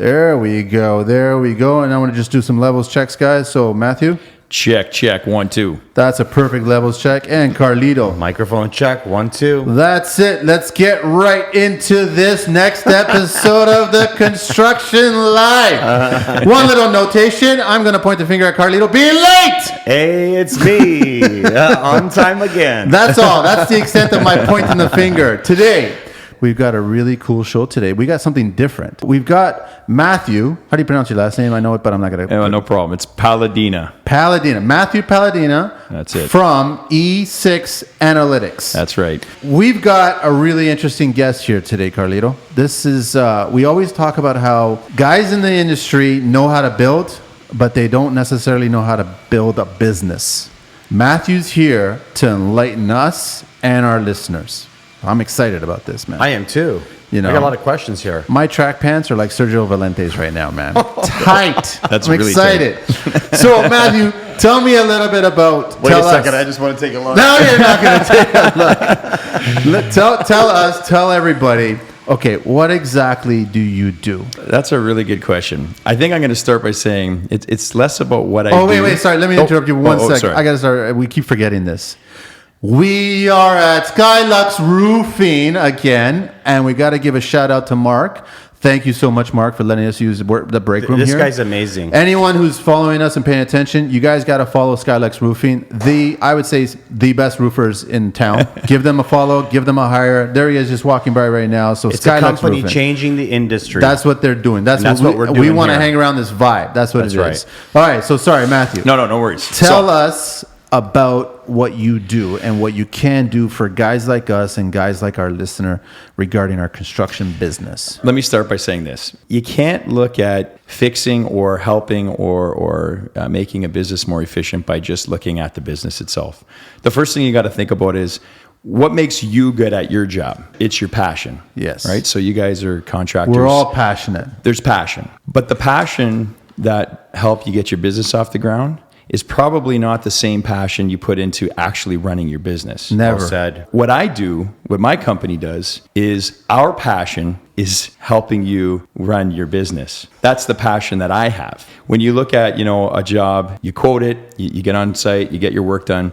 There we go. And I want to just do some levels checks, guys. So, Matthew? Check. 1, 2. That's a perfect levels check. And Carlito? Microphone check. 1, 2. That's it. Let's get right into this next episode of the Construction Live. One little notation. I'm going to point the finger at Carlito. Be late! Hey, it's me. On time again. That's all. That's the extent of my pointing the finger. Today, we've got a really cool show today. We got something different. We've got Matthew. How do you pronounce your last name? I know it, but I'm not going to. Oh, no problem. It's Palladina. Matthew Palladina. That's it. From e6Analytics. That's right. We've got a really interesting guest here today, Carlito. This is, we always talk about how guys in the industry know how to build, but they don't necessarily know how to build a business. Matthew's here to enlighten us and our listeners. I'm excited about this, man. I am too. You know, I got a lot of questions here. My track pants are like Sergio Valente's right now, man. Tight. That's I'm really excited. So, Matthew, tell me a little bit about. Wait a second. I just want to take a look. No, you're not going to take a look. Tell everybody. Okay, what exactly do you do? That's a really good question. I think I'm going to start by saying it's less about what I do. Oh, wait. Sorry. Let me interrupt you one second. Sorry. I got to start. We keep forgetting this. We are at Skylux Roofing again, and we got to give a shout out to Mark. Thank you so much, Mark, for letting us use the break room here. This guy's amazing. Anyone who's following us and paying attention, you guys got to follow Skylux Roofing. I would say, the best roofers in town. Give them a follow. Give them a hire. There he is, just walking by right now. So it's Skylux a company Roofing. Changing the industry. That's what they're doing. That's what we're doing. We want to hang around this vibe. That's what it is. Right. All right. So sorry, Matthew. No worries. Tell us about what you do and what you can do for guys like us and guys like our listener regarding our construction business. Let me start by saying this. You can't look at fixing or helping or making a business more efficient by just looking at the business itself. The first thing you got to think about is what makes you good at your job. It's your passion. Yes. Right? So you guys are contractors. We're all passionate. There's passion. But the passion that helped you get your business off the ground is probably not the same passion you put into actually running your business. Never. Well said. What my company does is our passion is helping you run your business. That's the passion that I have. When you look at, a job, you quote it, you get on site, you get your work done,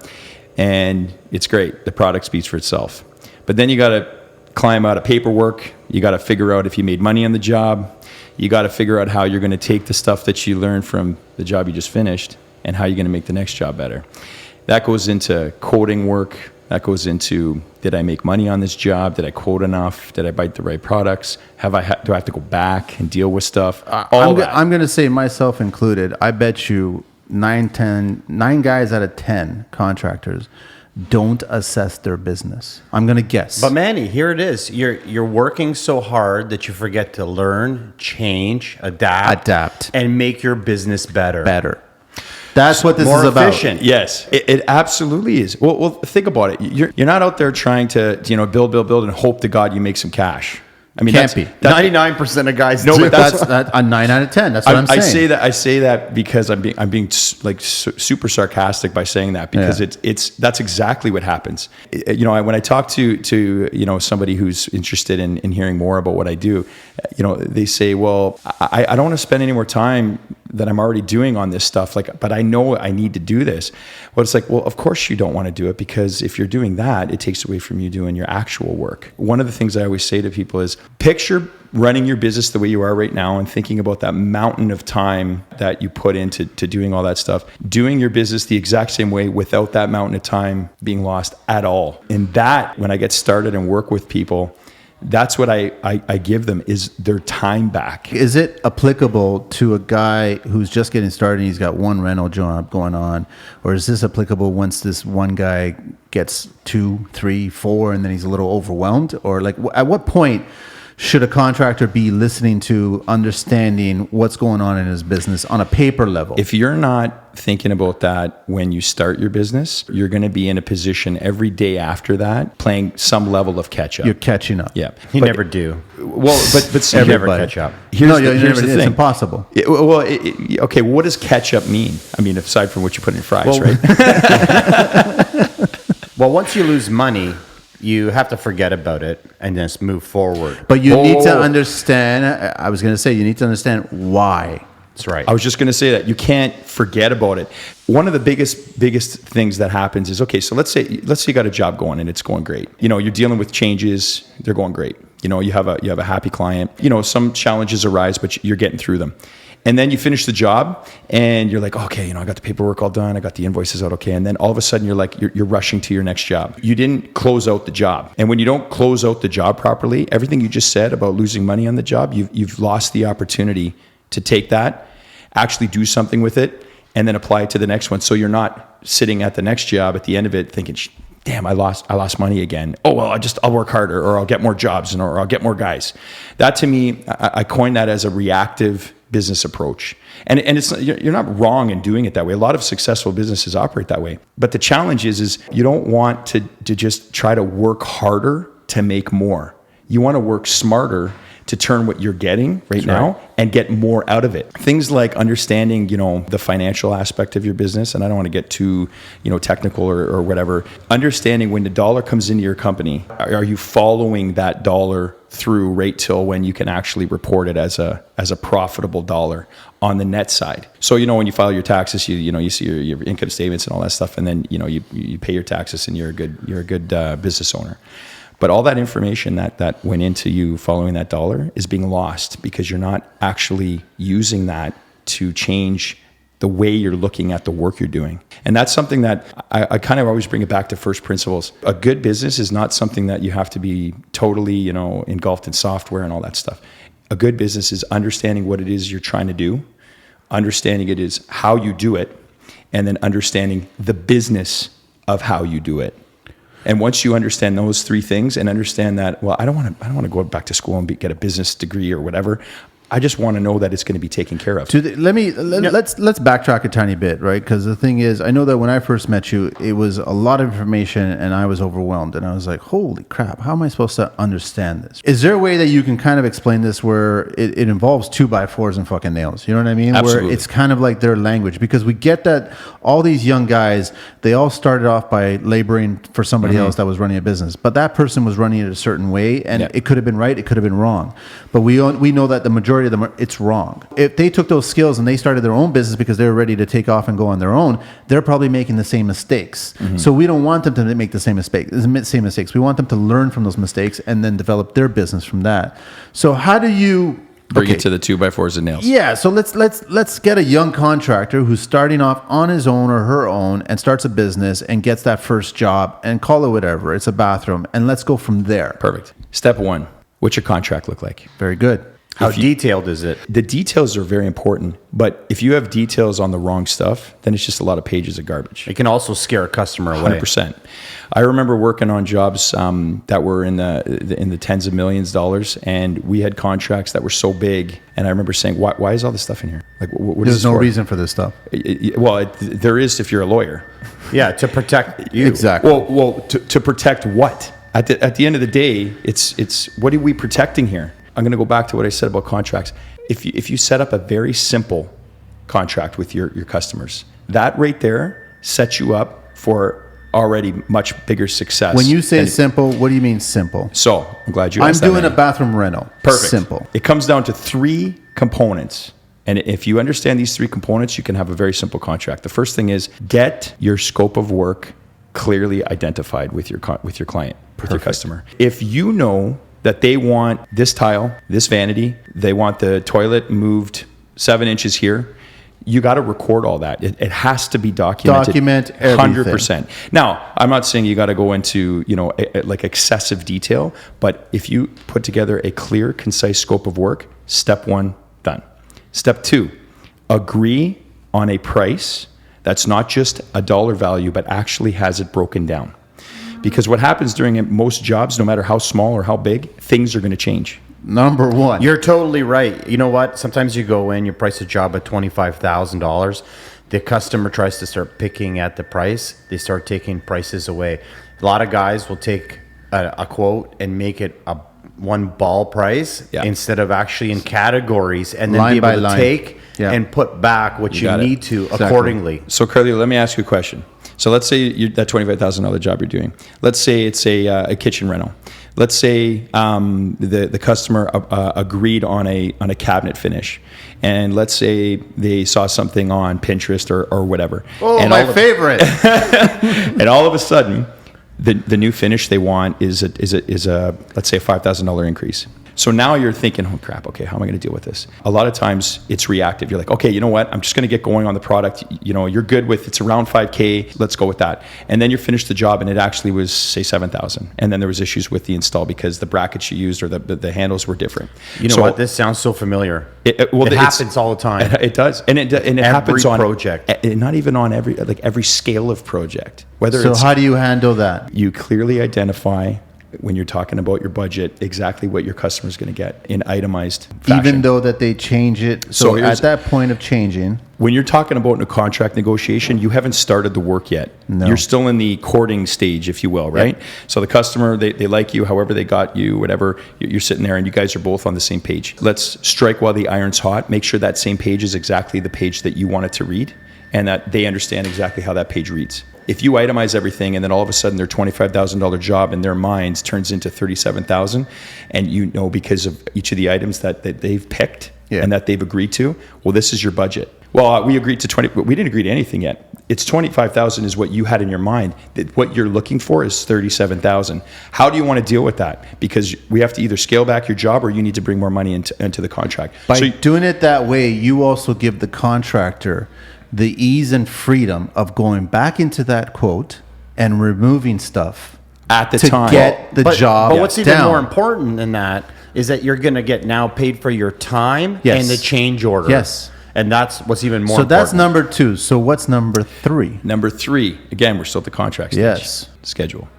and it's great. The product speaks for itself. But then you got to climb out of paperwork. You got to figure out if you made money on the job. You got to figure out how you're going to take the stuff that you learned from the job you just finished and how you're going to make the next job better. That goes into quoting work. That goes into, did I make money on this job? Did I quote enough? Did I buy the right products? Do I have to go back and deal with stuff? I'm going to say, myself included, I bet you 9 guys out of 10 contractors don't assess their business. I'm going to guess. But Manny, here it is. You're working so hard that you forget to learn, change, adapt, and make your business better. That's what this more is about. Efficient. Yes, it absolutely is. Well, think about it. You're not out there trying to build and hope to God you make some cash. I mean, Can't be. 99% of guys do. But that's a 9 out of 10. That's what I'm saying. I say that because I'm being like super sarcastic by saying that, because that's exactly what happens. When I talk to somebody who's interested in hearing more about what I do, they say, well, I don't want to spend any more time that I'm already doing on this stuff. But I know I need to do this. Well, it's like, well, of course you don't want to do it, because if you're doing that, it takes away from you doing your actual work. One of the things I always say to people is, picture running your business the way you are right now and thinking about that mountain of time that you put into doing all that stuff, doing your business the exact same way without that mountain of time being lost at all. And that, when I get started and work with people, that's what I give them, is their time back. Is it applicable to a guy who's just getting started and he's got one rental job going on? Or is this applicable once this one guy gets 2, 3, 4, and then he's a little overwhelmed? Or at what point should a contractor be listening to, understanding what's going on in his business on a paper level? If you're not thinking about that when you start your business, you're going to be in a position every day after that playing some level of catch up. You're catching up. Yeah. You never do. Well, but you never catch up. Here's the thing. It's impossible. Okay, what does catch up mean? I mean, aside from what you put in fries, right? Well, once you lose money, you have to forget about it and just move forward. But you need to understand, I was going to say, you need to understand why. That's right. I was just going to say that you can't forget about it. One of the biggest things that happens is, okay, so let's say you got a job going and it's going great. You know, you're dealing with changes, they're going great. You know, you have a happy client. You know, some challenges arise, but you're getting through them. And then you finish the job and you're like, okay, you know, I got the paperwork all done. I got the invoices out okay. And then all of a sudden you're rushing to your next job. You didn't close out the job. And when you don't close out the job properly, everything you just said about losing money on the job, you've lost the opportunity to take that, actually do something with it, and then apply it to the next one. So you're not sitting at the next job at the end of it thinking, damn, I lost money again. Oh, well, I'll work harder, or I'll get more jobs, or I'll get more guys. That to me, I coined that as a reactive business approach. And it's, you're not wrong in doing it that way. A lot of successful businesses operate that way. But the challenge is you don't want to just try to work harder to make more. You want to work smarter to turn what you're getting right now and get more out of it. Things like understanding, you know, the financial aspect of your business, and I don't want to get too, you know, technical or whatever. Understanding when the dollar comes into your company, are you following that dollar through right till when you can actually report it as a profitable dollar on the net side? So, you know, when you file your taxes, you see your income statements and all that stuff, and then, you know, you pay your taxes and you're a good business owner. But all that information that went into you following that dollar is being lost because you're not actually using that to change the way you're looking at the work you're doing. And that's something that I kind of always bring it back to first principles. A good business is not something that you have to be totally, you know, engulfed in software and all that stuff. A good business is understanding what it is you're trying to do, understanding it is how you do it, and then understanding the business of how you do it. And once you understand those three things and understand that, well, I don't want to go back to school and get a business degree or whatever. I just want to know that it's going to be taken care of. Let's backtrack a tiny bit, right? Because the thing is, I know that when I first met you, it was a lot of information and I was overwhelmed. And I was like, holy crap, how am I supposed to understand this? Is there a way that you can kind of explain this where it involves 2x4s and fucking nails? You know what I mean? Absolutely. Where it's kind of like their language. Because we get that all these young guys, they all started off by laboring for somebody else that was running a business. But that person was running it a certain way. And it could have been right, it could have been wrong. But we know that the majority of them it's wrong. If they took those skills and they started their own business because they were ready to take off and go on their own, they're probably making the same mistakes. So we don't want them to make the same mistakes. We want them to learn from those mistakes and then develop their business from that. So how do you bring it to the 2x4s and nails? Yeah, so let's get a young contractor who's starting off on his own or her own and starts a business and gets that first job and call it whatever. It's a bathroom, and let's go from there. Perfect. Step one, what's your contract look like? Very good. How detailed is it? The details are very important, but if you have details on the wrong stuff, then it's just a lot of pages of garbage. It can also scare a customer away. 100%. I remember working on jobs that were in the tens of millions of dollars, and we had contracts that were so big. And I remember saying, "Why is all this stuff in here? Like, what There's is this no for?" reason for this stuff. There is if you're a lawyer. Yeah, to protect you. Exactly. Well, to protect what? At the end of the day, it's what are we protecting here? I'm going to go back to what I said about contracts. If you set up a very simple contract with your customers, that right there sets you up for already much bigger success. When you say simple, what do you mean simple? So I'm glad you I'm asked doing that, a bathroom rental. Perfect. Simple. It comes down to 3 components. And if you understand these 3 components, you can have a very simple contract. The first thing is get your scope of work clearly identified with your client, with your customer. If you know that they want this tile, this vanity, they want the toilet moved 7 inches here, you got to record all that. It has to be documented. Document everything. 100%. Now, I'm not saying you got to go into, like excessive detail, but if you put together a clear, concise scope of work, step 1, done. Step 2, agree on a price that's not just a dollar value, but actually has it broken down. Because what happens during most jobs, no matter how small or how big, things are going to change. Number 1. You're totally right. You know what? Sometimes you go in, you price a job at $25,000. The customer tries to start picking at the price. They start taking prices away. A lot of guys will take a quote and make it a one ball price instead of actually in categories, and then be able to take and put back what you need to accordingly. So, Carlito, let me ask you a question. So let's say that $25,000 job you're doing. Let's say it's a kitchen rental. Let's say the customer agreed on a cabinet finish, and let's say they saw something on Pinterest or whatever. Oh, and my favorite! And all of a sudden, the new finish they want is a let's say a $5,000 increase. So now you're thinking, oh crap, okay, how am I going to deal with this? A lot of times it's reactive. You're like, okay, you know what? I'm just going to get going on the product. You know, you're good with, it's around 5K. Let's go with that. And then you finish the job and it actually was say 7,000. And then there was issues with the install because the brackets you used or the handles were different. You know what? This sounds so familiar. It happens all the time. It does. And it happens on project. Not even on every scale of project. So how do you handle that? You clearly identify when you're talking about your budget, exactly what your customer is going to get in itemized fashion. Even though that they change it. So at that point of changing. When you're talking about a contract negotiation, you haven't started the work yet. No. You're still in the courting stage, if you will, right? Yep. So the customer, they like you, however they got you, whatever, you're sitting there and you guys are both on the same page. Let's strike while the iron's hot. Make sure that same page is exactly the page that you want it to read and that they understand exactly how that page reads. If you itemize everything and then all of a sudden their $25,000 job in their minds turns into $37,000, and you know because of each of the items that they've picked and that they've agreed to, well, this is your budget. Well, we agreed to 20, but we didn't agree to anything yet. It's 25,000 is what you had in your mind. What you're looking for is 37,000. How do you want to deal with that? Because we have to either scale back your job or you need to bring more money into the contract. By doing it that way, you also give the contractor the ease and freedom of going back into that quote and removing stuff at the to time get the job. But what's even down. more important than that is that you're going to get now paid for your time and the change order. Yes. And that's what's even more So important. that's number 2. So what's number 3? Number 3, again, we're still at the contract stage. Yes. Schedule.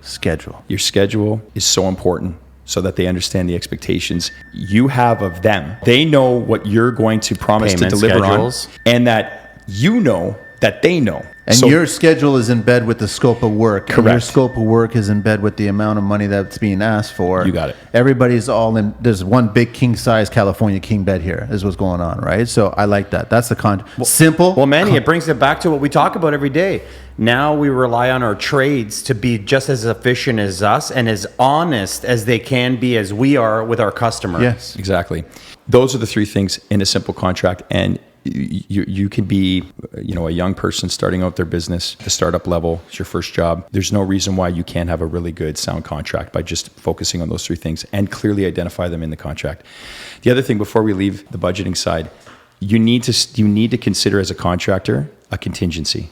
Your schedule is so important so that they understand the expectations you have of them. They know what you're going to promise Payment to deliver schedules. on, and that you know that they know. And so, your schedule is in bed with the scope of work. Correct. And your scope of work is in bed with the amount of money that's being asked for. You got it. Everybody's all in. There's one big king size California king bed here is what's going on, right? So I like that. That's the simple. Well, Manny, it brings it back to what we talk about every day. Now we rely on our trades to be just as efficient as us and as honest as they can be as we are with our customer. Yes. Exactly. Those are the 3 things in a simple contract. And you can be, a young person starting out their business, the startup level, it's your first job. There's no reason why you can't have a really good sound contract by just focusing on those 3 things and clearly identify them in the contract. The other thing before we leave the budgeting side, you need to consider as a contractor a contingency.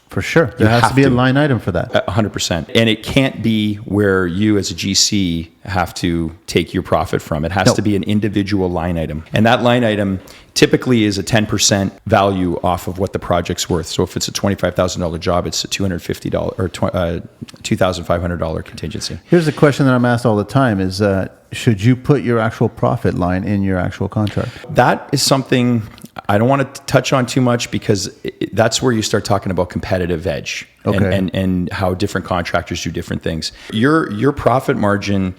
For sure. There has to be a line item for that. 100%. And it can't be where you as a GC have to take your profit from. It has to be an individual line item. And that line item typically is a 10% value off of what the project's worth. So if it's a $25,000 job, it's a $250 or $2,500 contingency. Here's a question that I'm asked all the time is, should you put your actual profit line in your actual contract? That is something I don't want to touch on too much because that's where you start talking about competitive edge and how different contractors do different things. Your profit margin,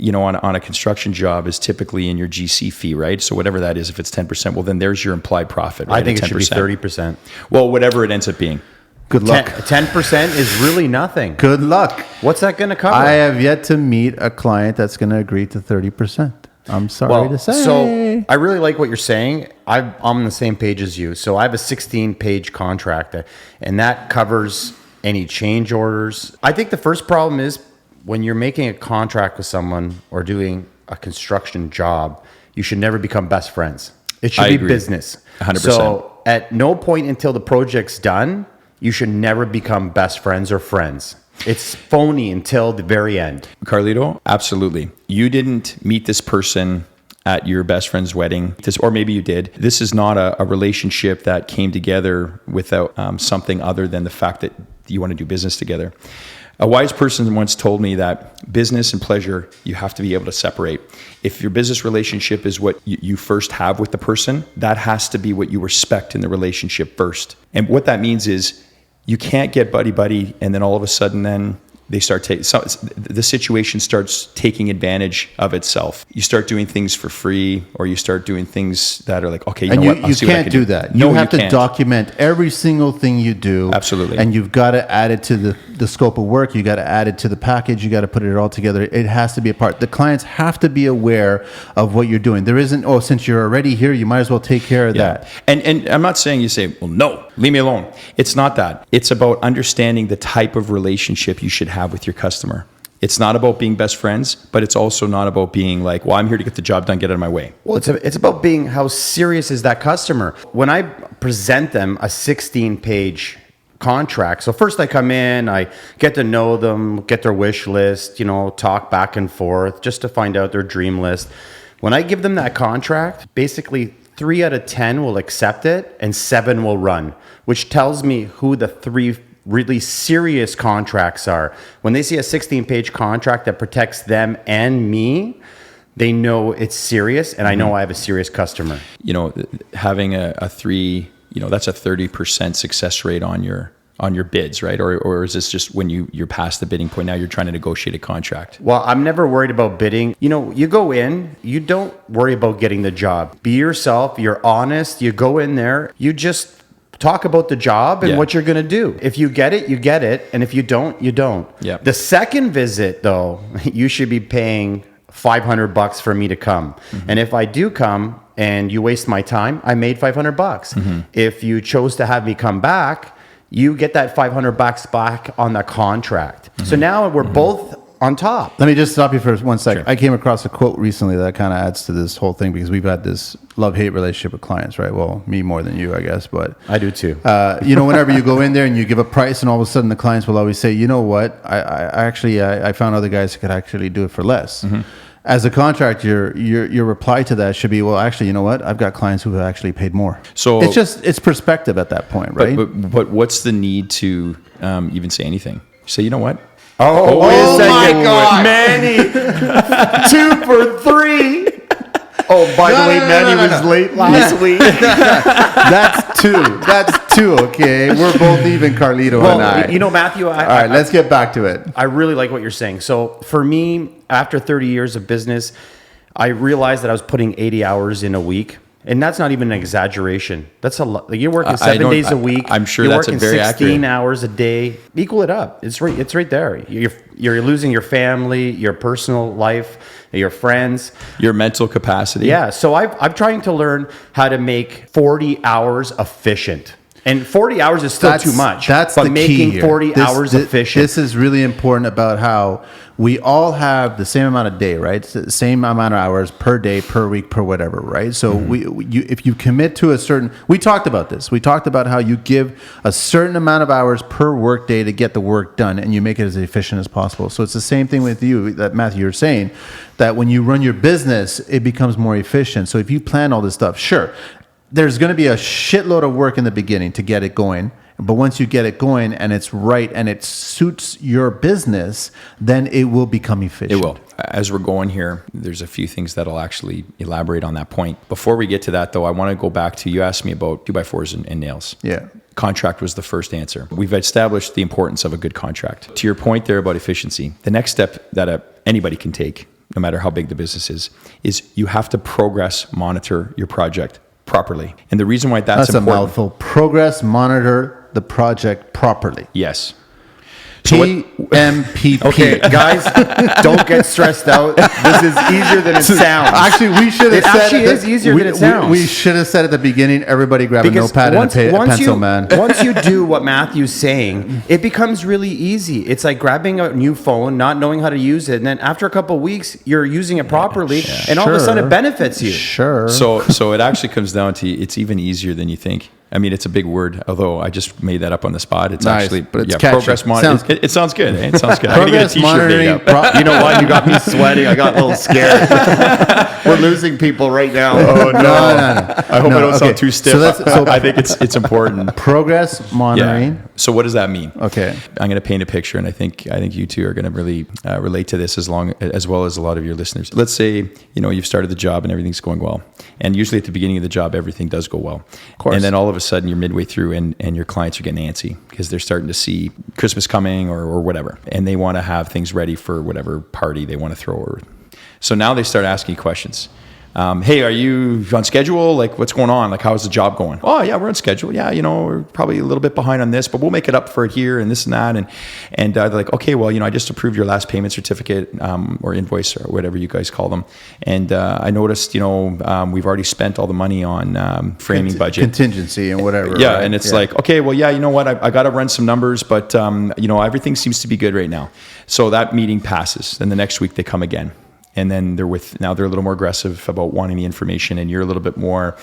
on a construction job is typically in your GC fee, right? So whatever that is, if it's 10%, well, then there's your implied profit, right? I think it should be 30%. Well, whatever it ends up being. Good luck. 10% is really nothing. Good luck. What's that going to cover? I have yet to meet a client that's going to agree to 30%. I'm sorry to say. So I really like what you're saying. I'm on the same page as you. So I have a 16-page contract, and that covers any change orders. I think the first problem is when you're making a contract with someone or doing a construction job, you should never become best friends. It should be business. 100%. So at no point until the project's done, you should never become best friends or friends. It's phony until the very end. Carlito, absolutely. You didn't meet this person at your best friend's wedding, or maybe you did. This is not a relationship that came together without something other than the fact that you want to do business together. A wise person once told me that business and pleasure, you have to be able to separate. If your business relationship is what you first have with the person, that has to be what you respect in the relationship first. And what that means is you can't get buddy-buddy and then all of a sudden then the situation starts taking advantage of itself. You start doing things for free, or you start doing things that are like, okay, you know what? I'll You see what I can't can do that. No, You have to can't. document every single thing you do. Absolutely. And you've got to add it to the scope of work. You got to add it to the package. You got to put it all together. It has to be a part. The clients have to be aware of what you're doing. There isn't, oh, since you're already here, you might as well take care of that. And I'm not saying you say, well, no, leave me alone. It's not that. It's about understanding the type of relationship you should have with your customer. It's not about being best friends, but it's also not about being like, well, I'm here to get the job done, get out of my way. Well, it's about being, how serious is that customer? When I present them a 16-page contract, so first I come in, I get to know them, get their wish list, talk back and forth just to find out their dream list. When I give them that contract, basically 3 out of 10 will accept it and 7 will run, which tells me who the 3 really serious contracts are. When they see a 16-page contract that protects them and me, they know it's serious, and I know I have a serious customer. Having a 3, that's a 30% success rate on your bids, right? Or is this just when you're past the bidding point, now you're trying to negotiate a contract? Well, I'm never worried about bidding. You go in, you don't worry about getting the job. Be yourself, you're honest, you go in there, you just talk about the job and what you're going to do. If you get it, you get it. And if you don't, you don't. Yeah. The second visit, though, you should be paying $500 for me to come. Mm-hmm. And if I do come and you waste my time, I made $500. Mm-hmm. If you chose to have me come back, you get that $500 back on the contract. Mm-hmm. So now we're both on top. Let me just stop you for 1 second. Sure. I came across a quote recently that kind of adds to this whole thing, because we've had this love-hate relationship with clients, right? Well, me more than you, I guess, but I do too. Whenever you go in there and you give a price, and all of a sudden the clients will always say, you know what, I found other guys who could actually do it for less. Mm-hmm. As a contractor, your reply to that should be, well, actually, you know what? I've got clients who have actually paid more. So it's perspective at that point, right? But what's the need to even say anything? Say, you know what? Oh my God, Manny, 2 for 3. Oh, by the way, Manny was late last week. That's two. Okay, we're both even, Carlito and I. Matthew. All right, let's get back to it. I really like what you're saying. So for me, after 30 years of business, I realized that I was putting 80 hours in a week. And that's not even an exaggation. That's a lot. You're working 7 days a week. I'm sure you're that's working very 16 accurate. hours a day. Equal it up. It's right there. You're losing your family, your personal life, your friends, your mental capacity. Yeah. So I'm trying to learn how to make 40 hours efficient. And 40 hours is still too much. But the making key 40 hours efficient. This is really important about how we all have the same amount of day, right? It's the same amount of hours per day, per week, per whatever, right? So if you commit to a certain, we talked about this. We talked about how you give a certain amount of hours per work day to get the work done, and you make it as efficient as possible. So it's the same thing with you, that Matthew, you're saying that when you run your business, it becomes more efficient. So if you plan all this stuff, sure, there's going to be a shitload of work in the beginning to get it going. But once you get it going and it's right and it suits your business, then it will become efficient. It will. As we're going here, there's a few things that'll actually elaborate on that point. Before we get to that, though, I want to go back to, you asked me about 2x4s and nails. Yeah. Contract was the first answer. We've established the importance of a good contract. To your point there about efficiency, the next step that anybody can take, no matter how big the business is you have to progress monitor your project properly. And the reason why that's important. That's a mouthful. Progress monitor the project properly. Yes. PMPP. Okay, guys, don't get stressed out. This is easier than it sounds. Actually, we should have said it is easier than it sounds. We should have said at the beginning, everybody grab a notepad and a pencil, man. Once you do what Matthew's saying, it becomes really easy. It's like grabbing a new phone, not knowing how to use it, and then after a couple of weeks, you're using it properly, and all of a sudden it benefits you. Sure. So it actually comes down to, it's even easier than you think. I mean, it's a big word, although I just made that up on the spot. It's nice, actually, but it's catchy. Progress monitoring. It sounds good. Eh? It sounds good. I'm Progress monitoring. You know what? You got me sweating. I got a little scared. We're losing people right now. Oh, no. I hope I don't sound too stiff. So I think it's important. Progress monitoring. Yeah. So what does that mean? Okay. I'm going to paint a picture, and I think you two are going to really relate to this as well as a lot of your listeners. Let's say, you've started the job and everything's going well. And usually at the beginning of the job, everything does go well. Of course. And then all of a sudden you're midway through and your clients are getting antsy because they're starting to see Christmas coming or whatever. And they want to have things ready for whatever party they want to throw. So now they start asking questions. Hey, are you on schedule? Like, what's going on? Like, how's the job going? Oh, yeah, we're on schedule. Yeah, we're probably a little bit behind on this, but we'll make it up for it here and this and that. And they're like, okay, well, I just approved your last payment certificate or invoice or whatever you guys call them. And I noticed, we've already spent all the money on framing budget. Contingency and whatever. Yeah, right? and it's like, okay, well, yeah, you know what? I got to run some numbers, but, everything seems to be good right now. So that meeting passes. Then the next week they come again. And then they're a little more aggressive about wanting the information, and you're a little bit more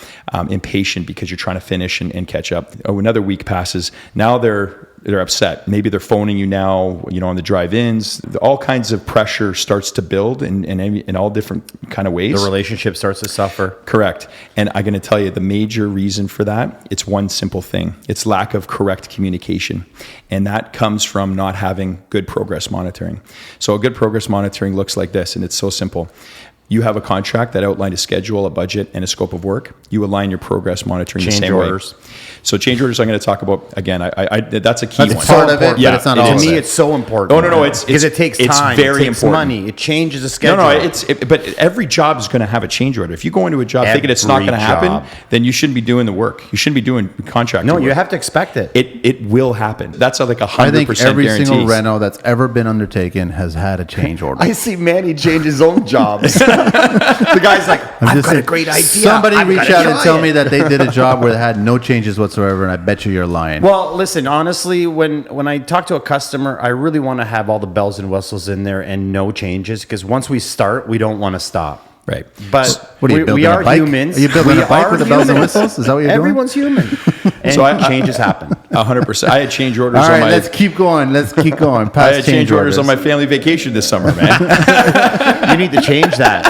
impatient because you're trying to finish and catch up. Oh, another week passes. Now they're upset. Maybe they're phoning you now, on the drive-ins. All kinds of pressure starts to build in all different kind of ways. The relationship starts to suffer. Correct. And I'm going to tell you the major reason for that, it's one simple thing. It's lack of correct communication. And that comes from not having good progress monitoring. So a good progress monitoring looks like this, and it's so simple. You have a contract that outlined a schedule, a budget, and a scope of work. You align your progress monitoring Change the same orders. way. So change orders I'm going to talk about, again, that's a key That's one. part of it, Yeah, but it's not it all is. of To me, it. it's so important. Oh, no, it's because it takes time. very it takes important. money. It changes the schedule. But every job is going to have a change order. If you go into a job thinking it's not Every going to happen, job. then you shouldn't be doing the work. You shouldn't be doing contract. No, work. you have to expect it. It will happen. That's like 100% I think every guarantees. single reno that's ever been undertaken has had a change order. I see Manny change his own jobs. The guy's like, I've got a great idea. Somebody I've reach gotta out and try tell it. me that they did a job where they had no changes whatsoever, and I bet you're lying. Well, listen, honestly, when I talk to a customer, I really want to have all the bells and whistles in there and no changes, because once we start, we don't want to stop. Right. But What are you we building, a are bike? humans. Are you building We a bike are with the bells and humans. whistles? Is that what you're doing? Everyone's human. And So I- changes happen. 100%. I had change orders All on right, my. let's keep going. Let's keep going. I Past had change orders on my family vacation this summer, man. You need to change that.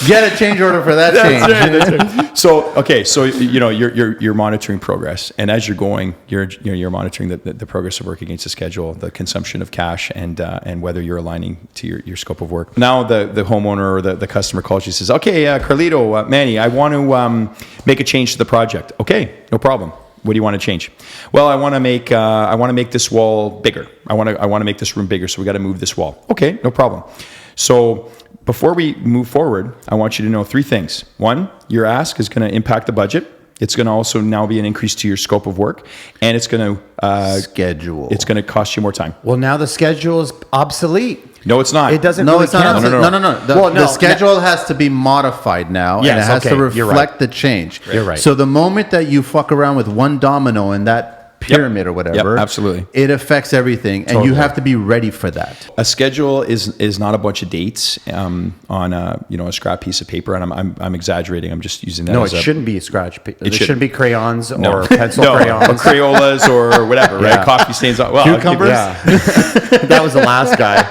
Get a change order for that change. That's right. So okay, so you're monitoring progress, and as you're going, you're monitoring the progress of work against the schedule, the consumption of cash, and whether you're aligning to your scope of work. Now the homeowner or the customer calls you and says, okay, Carlito, Manny, I want to make a change to the project. Okay, no problem. What do you want to change? Well, I want to make this wall bigger. I want to make this room bigger, so we got to move this wall. Okay, no problem. So before we move forward, I want you to know 3 things. 1, your ask is going to impact the budget. It's going to also now be an increase to your scope of work, and it's going to Schedule. It's going to cost you more time. Well, now the schedule is obsolete. No, it's not. It doesn't No, really it's not. count. No. Well, The schedule has to be modified now, and it Yes, has to okay, you're reflect right. the change. You're right. So the moment that you fuck around with one domino in that pyramid or whatever, absolutely. it affects everything, and you have to be ready for that. A schedule is not a bunch of dates on a scrap piece of paper, and I'm exaggerating. I'm just using that. No, as it shouldn't be a scratch. It shouldn't. shouldn't be crayons No. or pencil or crayons. Crayolas or whatever, right? Yeah. Coffee stains on. Well, I'll give you- Cucumbers? Yeah. That was the last guy.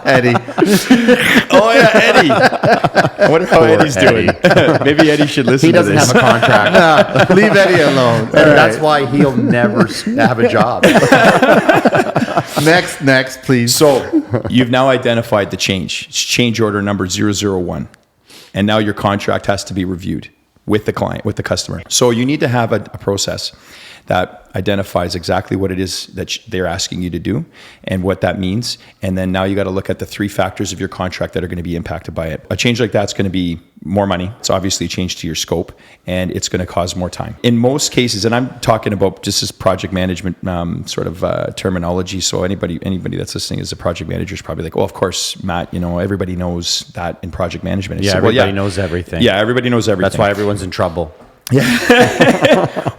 Eddie. Oh yeah, Eddie. I wonder how Eddie's doing. Maybe Eddie should listen He to doesn't this. have a contract. No, leave Eddie alone. And that's why he'll never have a job. Next, please. So you've now identified the change. It's change order number 001. And now your contract has to be reviewed with the client, with the customer. So you need to have a process that identifies exactly what it is that they're asking you to do and what that means. And then now you got to look at the 3 factors of your contract that are going to be impacted by it. A change like that's going to be more money. It's obviously a change to your scope, and it's going to cause more time. In most cases, and I'm talking about just as project management terminology. So anybody that's listening as a project manager is probably like, well, of course, Matt, everybody knows that in project management. Yeah, So, everybody knows everything. Yeah, everybody knows everything. That's why everyone's in trouble.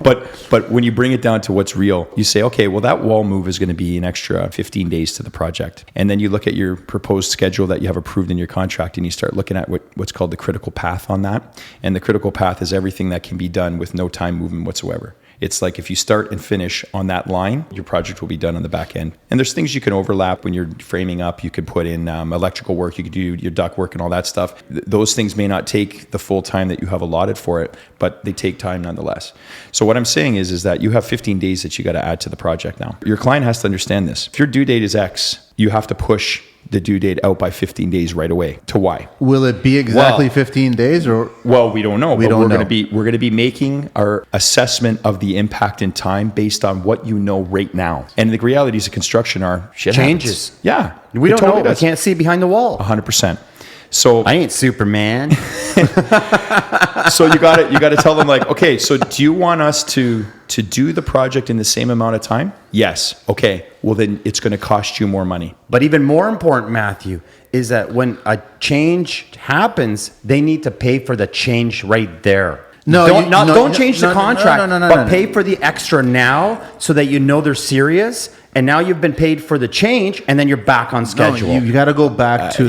But when you bring it down to what's real, you say, okay, well, that wall move is going to be an extra 15 days to the project. And then you look at your proposed schedule that you have approved in your contract, and you start looking at what's called the critical path on that. And the critical path is everything that can be done with no time movement whatsoever. It's like if you start and finish on that line, your project will be done on the back end. And there's things you can overlap when you're framing up. You can put in electrical work, you could do your duct work and all that stuff. Those things may not take the full time that you have allotted for it, but they take time nonetheless. So what I'm saying is that you have 15 days that you got to add to the project now. Your client has to understand this. If your due date is X, you have to push the due date out by 15 days right away. To why? Will it be exactly Well, 15 days or? Well, we don't know. We But don't we're know. going to be making our assessment of the impact in time based on what you know right now. And the realities of construction are shit Changes. happens. Yeah, We it don't totally know. We does. can't see behind the wall. 100%. So I ain't Superman. so you got to tell them like, okay, so do you want us to do the project in the same amount of time? Yes. Okay. Well, then it's going to cost you more money. But even more important, Matthew, is that when a change happens, they need to pay for the change right there. No, don't change the contract, no, but pay for the extra now so that you know they're serious. And now you've been paid for the change, and then you're back on schedule. No, you got to go back to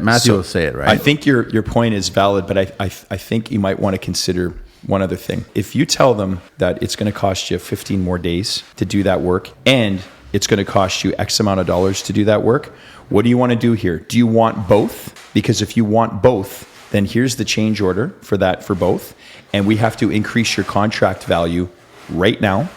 Matthew So will say it, right? I think your point is valid, but I think you might want to consider one other thing. If you tell them that it's going to cost you 15 more days to do that work, and it's going to cost you X amount of dollars to do that work, what do you want to do here? Do you want both? Because if you want both, then here's the change order for that for both, and we have to increase your contract value right now,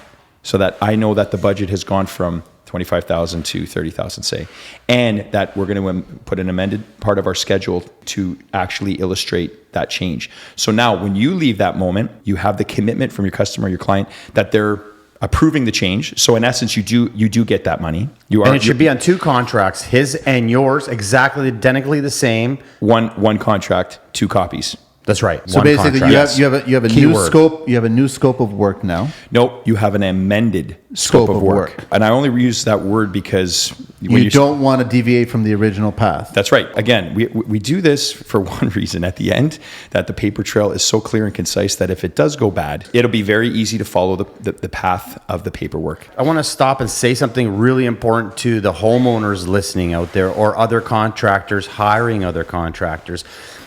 so that I know that the budget has gone from 25,000 to 30,000, say, and that we're going to put an amended part of our schedule to actually illustrate that change. So now when you leave that moment, you have the commitment from your customer, your client, that they're approving the change. So in essence, you do get that money. And it should be on two contracts, his and yours, exactly identically the same. One contract, two copies. That's right. So one basically, contract. you have a new Keyword. scope. You have a new scope of work now. Nope, you have an amended scope of work. And I only use that word because when You don't want to deviate from the original path. That's right. Again, we do this for one reason. At the end, that the paper trail is so clear and concise that if it does go bad, it'll be very easy to follow the path of the paperwork. I want to stop and say something really important to the homeowners listening out there or other contractors hiring other contractors.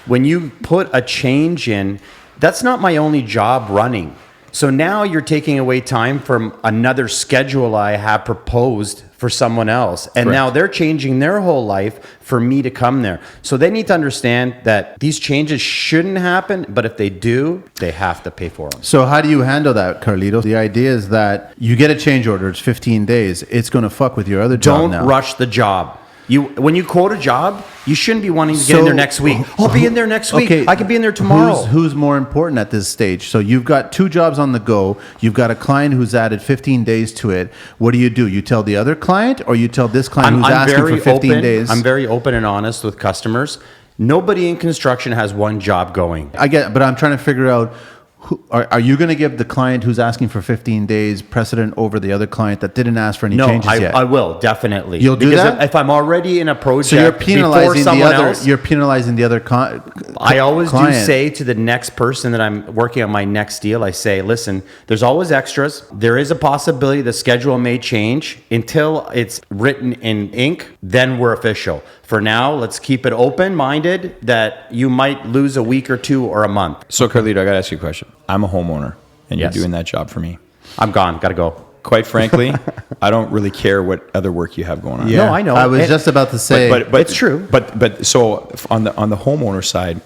When you put a change in, that's not my only job running. So now you're taking away time from another schedule I have proposed for someone else. And Correct. now they're changing their whole life for me to come there. So they need to understand that these changes shouldn't happen, but if they do, they have to pay for them. So how do you handle that, Carlito? The idea is that you get a change order. It's 15 days. It's going to fuck with your other job Don't now. rush the job. When you quote a job, you shouldn't be wanting to get in there next week. I'll be in there next week. I could be in there tomorrow. Who's more important at this stage? So you've got two jobs on the go. You've got a client who's added 15 days to it. What do? You tell the other client, or you tell this client who's asking for 15 days? I'm very open and honest with customers. Nobody in construction has one job going. I get, but I'm trying to figure out. Are you going to give the client who's asking for 15 days precedent over the other client that didn't ask for any changes yet? I will definitely. You'll do that? If I'm already in a project, So you're before penalizing the someone other. else, You're penalizing the other. I always client. do say to the next person that I'm working on my next deal, I say, listen, there's always extras. There is a possibility the schedule may change until it's written in ink. Then we're official. For now, let's keep it open-minded that you might lose a week or two or a month. So Carlito, I got to ask you a question. I'm a homeowner, and Yes. you're doing that job for me. I'm gone. Got to go. Quite frankly, I don't really care what other work you have going on. Yeah, No, I know. I was And- just about to say. but It's true. But so on the homeowner side,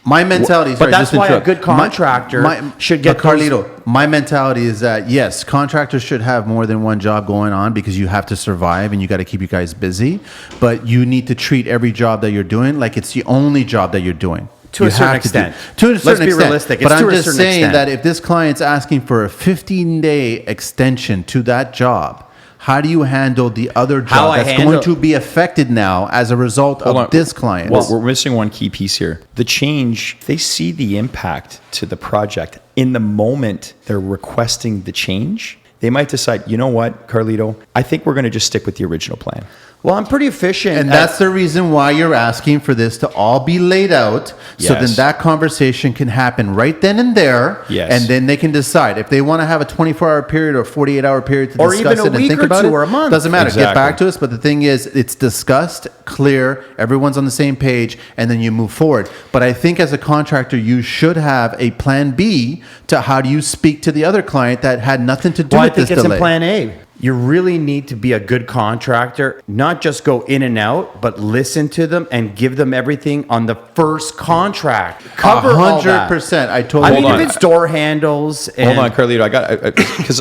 my mentality, But that's just to why a interrupt. good contractor should get but Carlito, my mentality is that yes, contractors should have more than one job going on because you have to survive and you got to keep you guys busy. But you need to treat every job that you're doing like it's the only job that you're doing. To a You certain have to do- extent. To a Let's certain be extent. realistic. But It's I'm to a just certain saying extent. that if this client's asking for a 15-day extension to that job, how do you handle the other How job I that's handle- going to be affected now as a result Hold of on. this client? Well, we're missing one key piece here. The change, they see the impact to the project in the moment they're requesting the change. They might decide, you know what, Carlito, I think we're going to just stick with the original plan. Well, I'm pretty efficient. And that's the reason why you're asking for this to all be laid out. So then Yes. that conversation can happen right then and there. Yes. And then they can decide if they want to have a 24-hour period or 48-hour period to Or discuss even a it and week think or about two it. or a month. Doesn't matter. Get Exactly. back to us. But the thing is, it's discussed, clear, everyone's on the same page, and then you move forward. But I think as a contractor, you should have a plan B to how do you speak to the other client that had nothing to do Well, I with think this it's delay. in plan A. You really need to be a good contractor, not just go in and out, but listen to them and give them everything on the first contract. Cover all that. 100%. I I totally mean, Hold if on. it's door handles and Hold on, Carlito. I got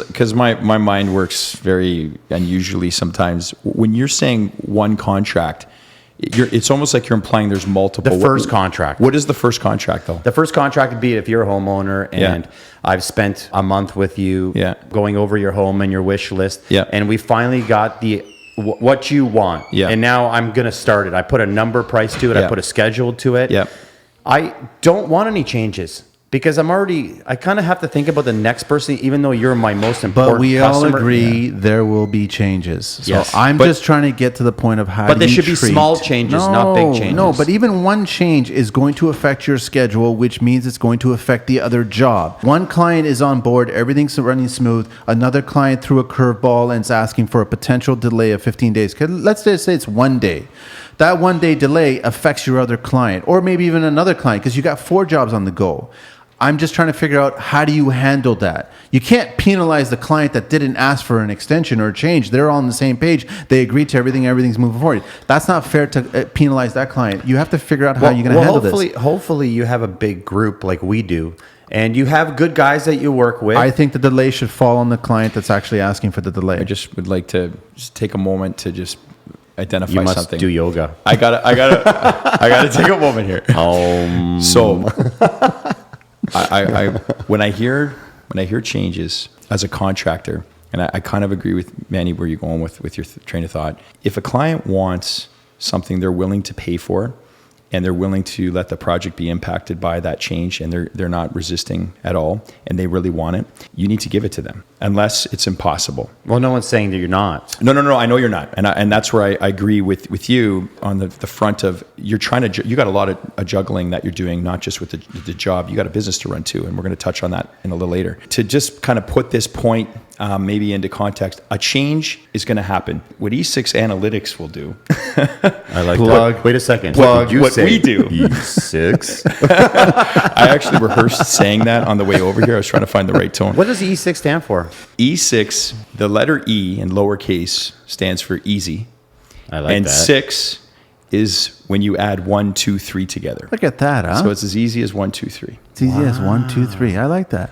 because my mind works very unusually sometimes. When you're saying one contract, It's almost like you're implying there's multiple. The first contract. What is the first contract though? The first contract would be if you're a homeowner and I've spent a month with you going over your home and your wish list. And we finally got what you want. And now I'm going to start it. I put a number price to it. I put a schedule to it. I don't want any changes. Because I kind of have to think about the next person, even though you're my most important But we customer. all agree there will be changes. So I'm just trying to get to the point of how But they should be small changes, not big changes. No, but even one change is going to affect your schedule, which means it's going to affect the other job. One client is on board, everything's running smooth. Another client threw a curveball and is asking for a potential delay of 15 days. Let's just say it's 1 day. That 1 day delay affects your other client, or maybe even another client, because you got 4 jobs on the go. I'm just trying to figure out, how do you handle that? You can't penalize the client that didn't ask for an extension or a change. They're all on the same page. They agreed to everything. Everything's moving forward. That's not fair to penalize that client. You have to figure out how you're going to handle this. Hopefully you have a big group like we do, and you have good guys that you work with. I think the delay should fall on the client that's actually asking for the delay. I just would like to just take a moment to just identify you must something. do yoga. I gotta take a moment here. So I when I hear changes as a contractor, and I kind of agree with Manny where you're going with your train of thought. If a client wants something they're willing to pay for, and they're willing to let the project be impacted by that change, and they're not resisting at all, and they really want it, you need to give it to them, unless it's impossible. Well, no one's saying that you're not. No. I know you're not, and that's where I agree with you on the front of you got a lot of juggling that you're doing, not just with the job. You got a business to run too, and we're going to touch on that in a little later. To just kind of put this point maybe into context, a change is going to happen. What e6Analytics will do. I like plug. that. Wait a second. What we do. E6. I actually rehearsed saying that on the way over here. I was trying to find the right tone. What does E6 stand for? E6, the letter E in lowercase stands for easy. I like and that. 6 is when you add 1, 2, 3 together. Look at that, huh? So it's as easy as 1, 2, 3. It's easy as 1, 2, 3. I like that.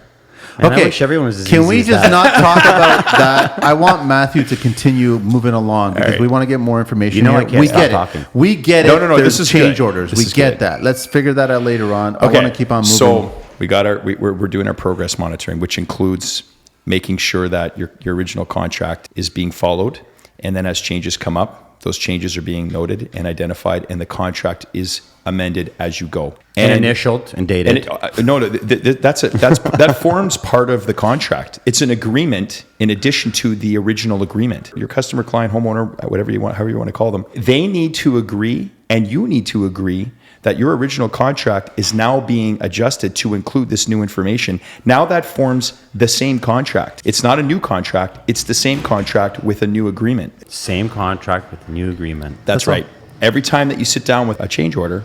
And I wish everyone was as can easy we as just that. not talk about that? I want Matthew to continue moving along because we want to get more information. You know here. I can't we stop get talking. it. We get it. No, There's this is change good. orders. This We is get good. that. Let's figure that out later on. I want to keep on moving. So we got we're doing our progress monitoring, which includes making sure that your original contract is being followed, and then as changes come up, those changes are being noted and identified, and the contract is amended as you go. And initialed and dated. That forms part of the contract. It's an agreement in addition to the original agreement. Your customer, client, homeowner, whatever you want, however you want to call them, they need to agree, and you need to agree that your original contract is now being adjusted to include this new information. Now that forms the same contract. It's not a new contract. It's the same contract with a new agreement. Same contract with a new agreement. That's right. Every time that you sit down with a change order,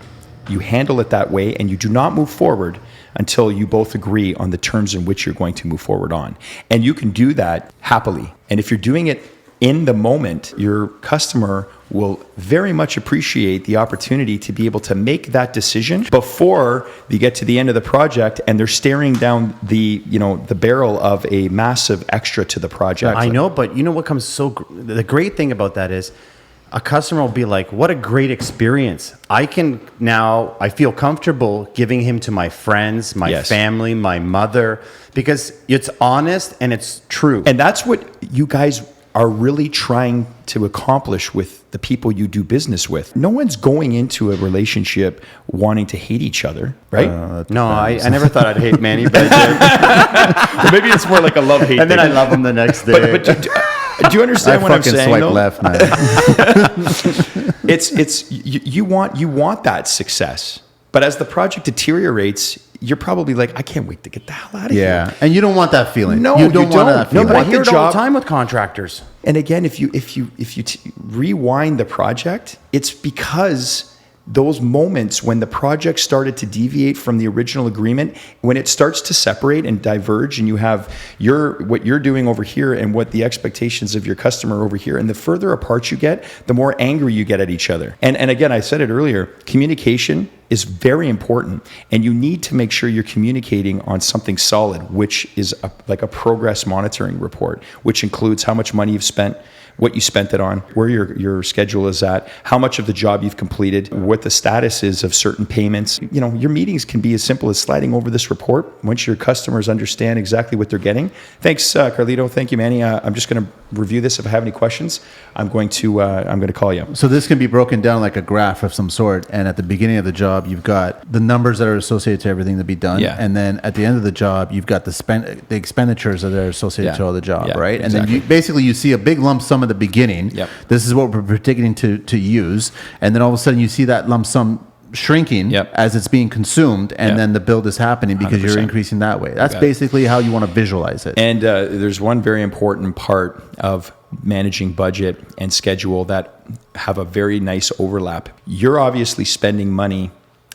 you handle it that way, and you do not move forward until you both agree on the terms in which you're going to move forward on. And you can do that happily. And if you're doing it in the moment, your customer will very much appreciate the opportunity to be able to make that decision before you get to the end of the project and they're staring down the barrel of a massive extra to the project. I know, but you know what comes the great thing about that is a customer will be like, what a great experience. I feel comfortable giving him to my friends, my family, my mother, because it's honest and it's true. And that's what you guys are really trying to accomplish with the people you do business with. No one's going into a relationship wanting to hate each other, right? No, I never thought I'd hate Manny, but I Well, maybe it's more like a love-hate and then thing. I love him the next day. But do you understand what I'm saying? Swipe though? left, man. You want that success, but as the project deteriorates, you're probably like, I can't wait to get the hell out of here. Yeah, and you don't want that feeling. No, you you don't want don't. that No, feeling. but I want hear the it all job. the time with contractors. And again, if you rewind the project, it's because those moments when the project started to deviate from the original agreement, when it starts to separate and diverge, and you have what you're doing over here and what the expectations of your customer over here, and the further apart you get, the more angry you get at each other. And again, I said it earlier, communication is very important. And you need to make sure you're communicating on something solid, which is like a progress monitoring report, which includes how much money you've spent, what you spent it on, where your schedule is at, how much of the job you've completed, what the status is of certain payments. Your meetings can be as simple as sliding over this report once your customers understand exactly what they're getting. Thanks, Carlito. Thank you, Manny. I'm just going to review this. If I have any questions, I'm going to call you. So this can be broken down like a graph of some sort, and at the beginning of the job, you've got the numbers that are associated to everything to be done, and then at the end of the job, you've got the expenditures that are associated to all the job, right? Exactly. And then you see a big lump sum at the beginning. Yep. This is what we're predicting to use, and then all of a sudden you see that lump sum shrinking as it's being consumed, and then the build is happening because 100%. You're increasing that way. That's basically how you want to visualize it. And there's one very important part of managing budget and schedule that have a very nice overlap. You're obviously spending money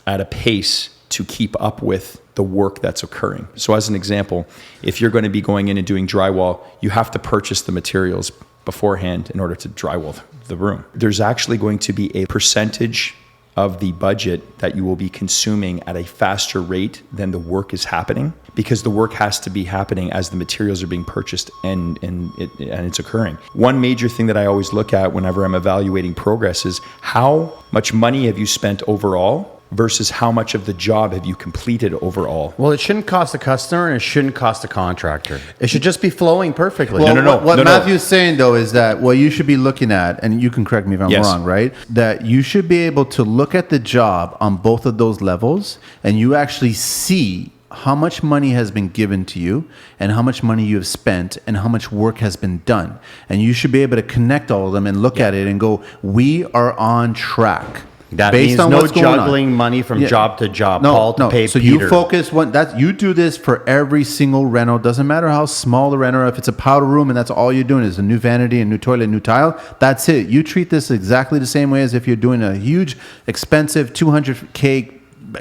at a pace to keep up with the work that's occurring. So as an example, if you're going to be going in and doing drywall, you have to purchase the materials beforehand in order to drywall the room. There's actually going to be a percentage of the budget that you will be consuming at a faster rate than the work is happening, because the work has to be happening as the materials are being purchased and it's occurring. One major thing that I always look at whenever I'm evaluating progress is how much money have you spent overall versus how much of the job have you completed overall. Well, it shouldn't cost the customer and it shouldn't cost the contractor. It should just be flowing perfectly. Well, what Matthew's saying, though, is that what you should be looking at, and you can correct me if I'm wrong, right? That you should be able to look at the job on both of those levels, and you actually see how much money has been given to you and how much money you have spent and how much work has been done. And you should be able to connect all of them and look at it and go, we are on track. That means no juggling money from job to job. Paul to pay so Peter. You focus you do this for every single rental. Doesn't matter how small the rental. If it's a powder room and that's all you're doing is a new vanity, a new toilet, new tile, that's it. You treat this exactly the same way as if you're doing a huge, expensive $200K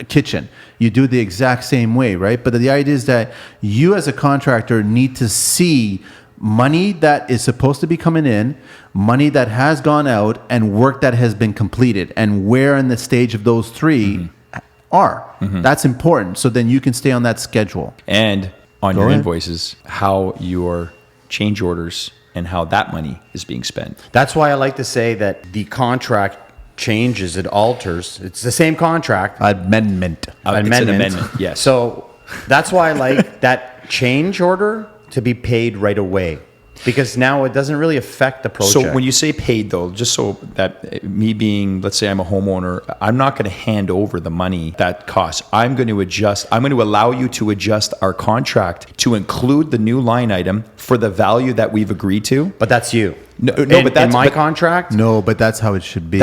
kitchen. You do it the exact same way, right? But the idea is that you as a contractor need to see money that is supposed to be coming in, money that has gone out, and work that has been completed, and where in the stage of those three are. That's important. So then you can stay on that schedule. And on your invoices, how your change orders and how that money is being spent. That's why I like to say that the contract changes, it alters. It's the same contract. Amendment. It's an amendment, yes. So that's why I like that change order to be paid right away, because now it doesn't really affect the project. So when you say paid, though, just so that me being, let's say I'm a homeowner, I'm not going to hand over the money that costs. I'm going to allow you to adjust our contract to include the new line item for the value that we've agreed to. But that's you. But that's in my contract. No, but that's how it should be.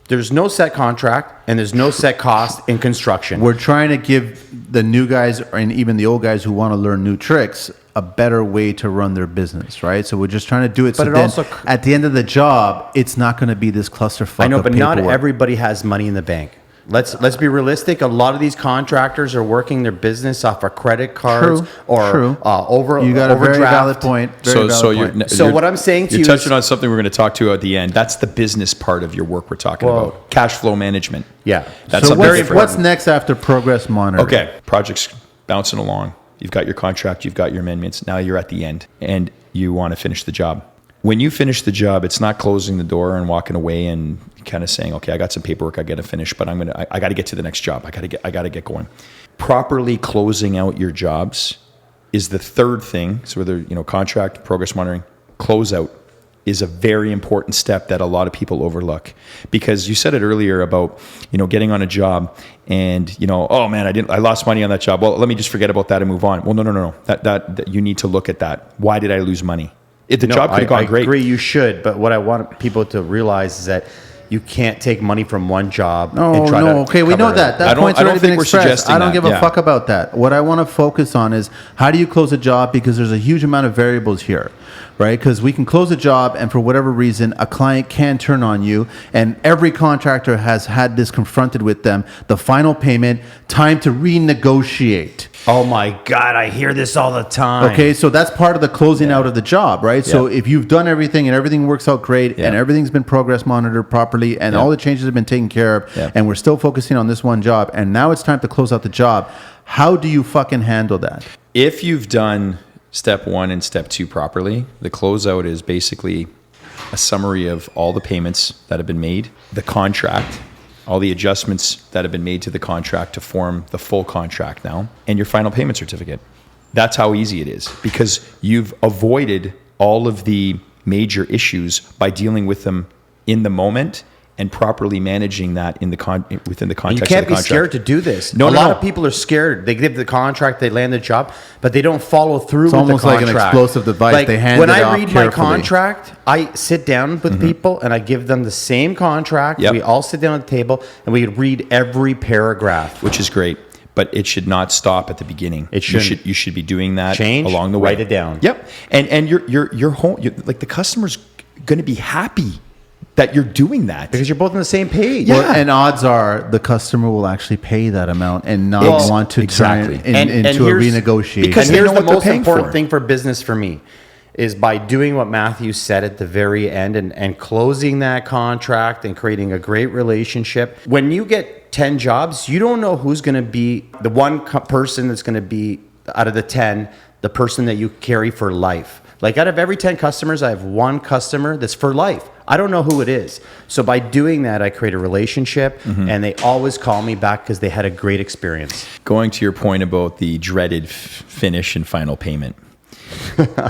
There's no set contract and there's no set cost in construction. We're trying to give the new guys and even the old guys who want to learn new tricks a better way to run their business, right? So we're just trying to do it. But at the end of the job, it's not going to be this clusterfuck. I know, but not everybody has money in the bank. Let's be realistic. A lot of these contractors are working their business off of credit cards over You got a very valid point. So what I'm saying to you, you're touching on something we're going to talk to at the end. That's the business part of your work we're talking about. Cash flow management. Yeah. That's what's next after progress monitoring? Okay. Project's bouncing along. You've got your contract. You've got your amendments. Now you're at the end and you want to finish the job. When you finish the job, it's not closing the door and walking away and kind of saying, okay, I got some paperwork I got to finish, but I got to get to the next job. I got to get going. Properly closing out your jobs is the third thing. So whether, contract, progress monitoring, closeout is a very important step that a lot of people overlook, because you said it earlier about, getting on a job and, oh man, I lost money on that job. Well, let me just forget about that and move on. Well, no. That you need to look at that. Why did I lose money? The job could have gone great. I agree, you should, but what I want people to realize is that you can't take money from one job and try to okay, we know that. That point's already been expressed. I don't give a fuck about that. What I want to focus on is how do you close a job, because there's a huge amount of variables here, right? Because we can close a job and for whatever reason, a client can turn on you, and every contractor has had this confronted with them. The final payment, time to renegotiate. Oh my God, I hear this all the time. Okay, so that's part of the closing out of the job, right? So if you've done everything and everything works out great and everything's been progress monitored properly and all the changes have been taken care of and we're still focusing on this one job and now it's time to close out the job, how do you fucking handle that? If you've done step 1 and step 2 properly, the closeout is basically a summary of all the payments that have been made, the contract, all the adjustments that have been made to the contract to form the full contract now, and your final payment certificate. That's how easy it is, because you've avoided all of the major issues by dealing with them in the moment and properly managing that in the within the context of the contract. You can't be scared to do this. A lot of people are scared. They give the contract, they land the job, but they don't follow through with the contract. It's almost like an explosive device. Like, they hand when it I off read carefully. my contract, I sit down with people and I give them the same contract. Yep. We all sit down at the table and we read every paragraph. Which is great, but it should not stop at the beginning. It shouldn't. You should be doing that Change, along the way. write it down. Yep, and your home, like the customer's going to be happy that you're doing that Because you're both on the same page. Well, and odds are the customer will actually pay that amount and not want to turn it into a renegotiation. Because And they here's know the what they're most paying important for. thing for business for me is by doing what Matthew said at the very end and closing that contract and creating a great relationship. When you get 10 jobs, you don't know who's going to be the one person that's going to be out of the 10, the person that you carry for life. Like out of every 10 customers, I have one customer that's for life. I don't know who it is. So by doing that, I create a relationship and they always call me back because they had a great experience. Going to your point about the dreaded finish and final payment.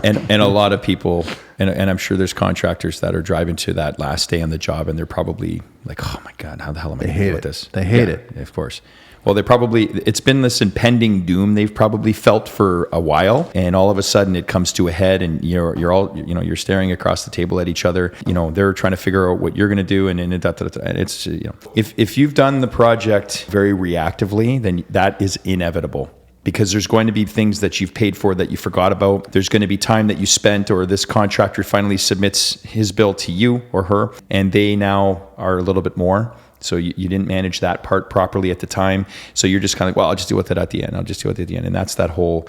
and a lot of people, and I'm sure there's contractors that are driving to that last day on the job and they're probably like, oh my God, how the hell am I going to deal with this? They hate it. Of course. Well, it's been this impending doom they've probably felt for a while, and all of a sudden it comes to a head, and you're staring across the table at each other. They're trying to figure out what you're going to do, and it's if you've done the project very reactively, then that is inevitable. Because there's going to be things that you've paid for that you forgot about. There's going to be time that you spent, or this contractor finally submits his bill to you or her, and they now are a little bit more. So you didn't manage that part properly at the time. So you're just kind of like, well, I'll just deal with it at the end. And that's that whole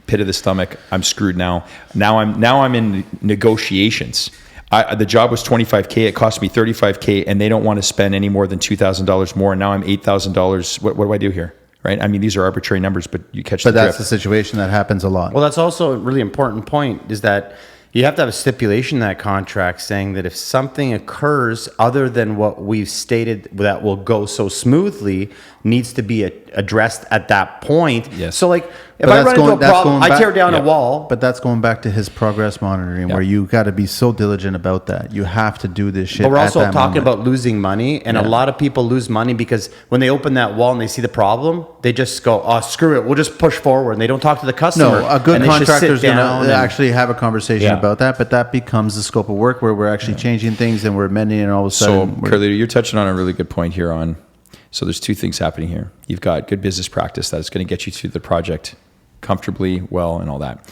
pit of the stomach. I'm screwed now. Now I'm in negotiations. The job was $25K. It cost me $35K, and they don't want to spend any more than $2,000 more. And now I'm $8,000. What do I do here? Right? I mean, these are arbitrary numbers, but you catch the drift. But that's the situation that happens a lot. Well, that's also a really important point is that you have to have a stipulation in that contract saying that if something occurs other than what we've stated that will go so smoothly needs to be addressed at that point. Yes. So like if I run into a problem, I tear down a wall. But that's going back to his progress monitoring where you got to be so diligent about that. You have to do this shit. But we're also at that talking moment. about losing money. And a lot of people lose money because when they open that wall and they see the problem, they just go, oh, screw it. We'll just push forward. And they don't talk to the customer. No, a good contractor is going to and actually have a conversation about that. But that becomes the scope of work where we're actually changing things and we're amending, and all of a sudden. So, Carlito, you're touching on a really good point here so there's two things happening here. You've got good business practice that is going to get you through the project comfortably, well, and all that.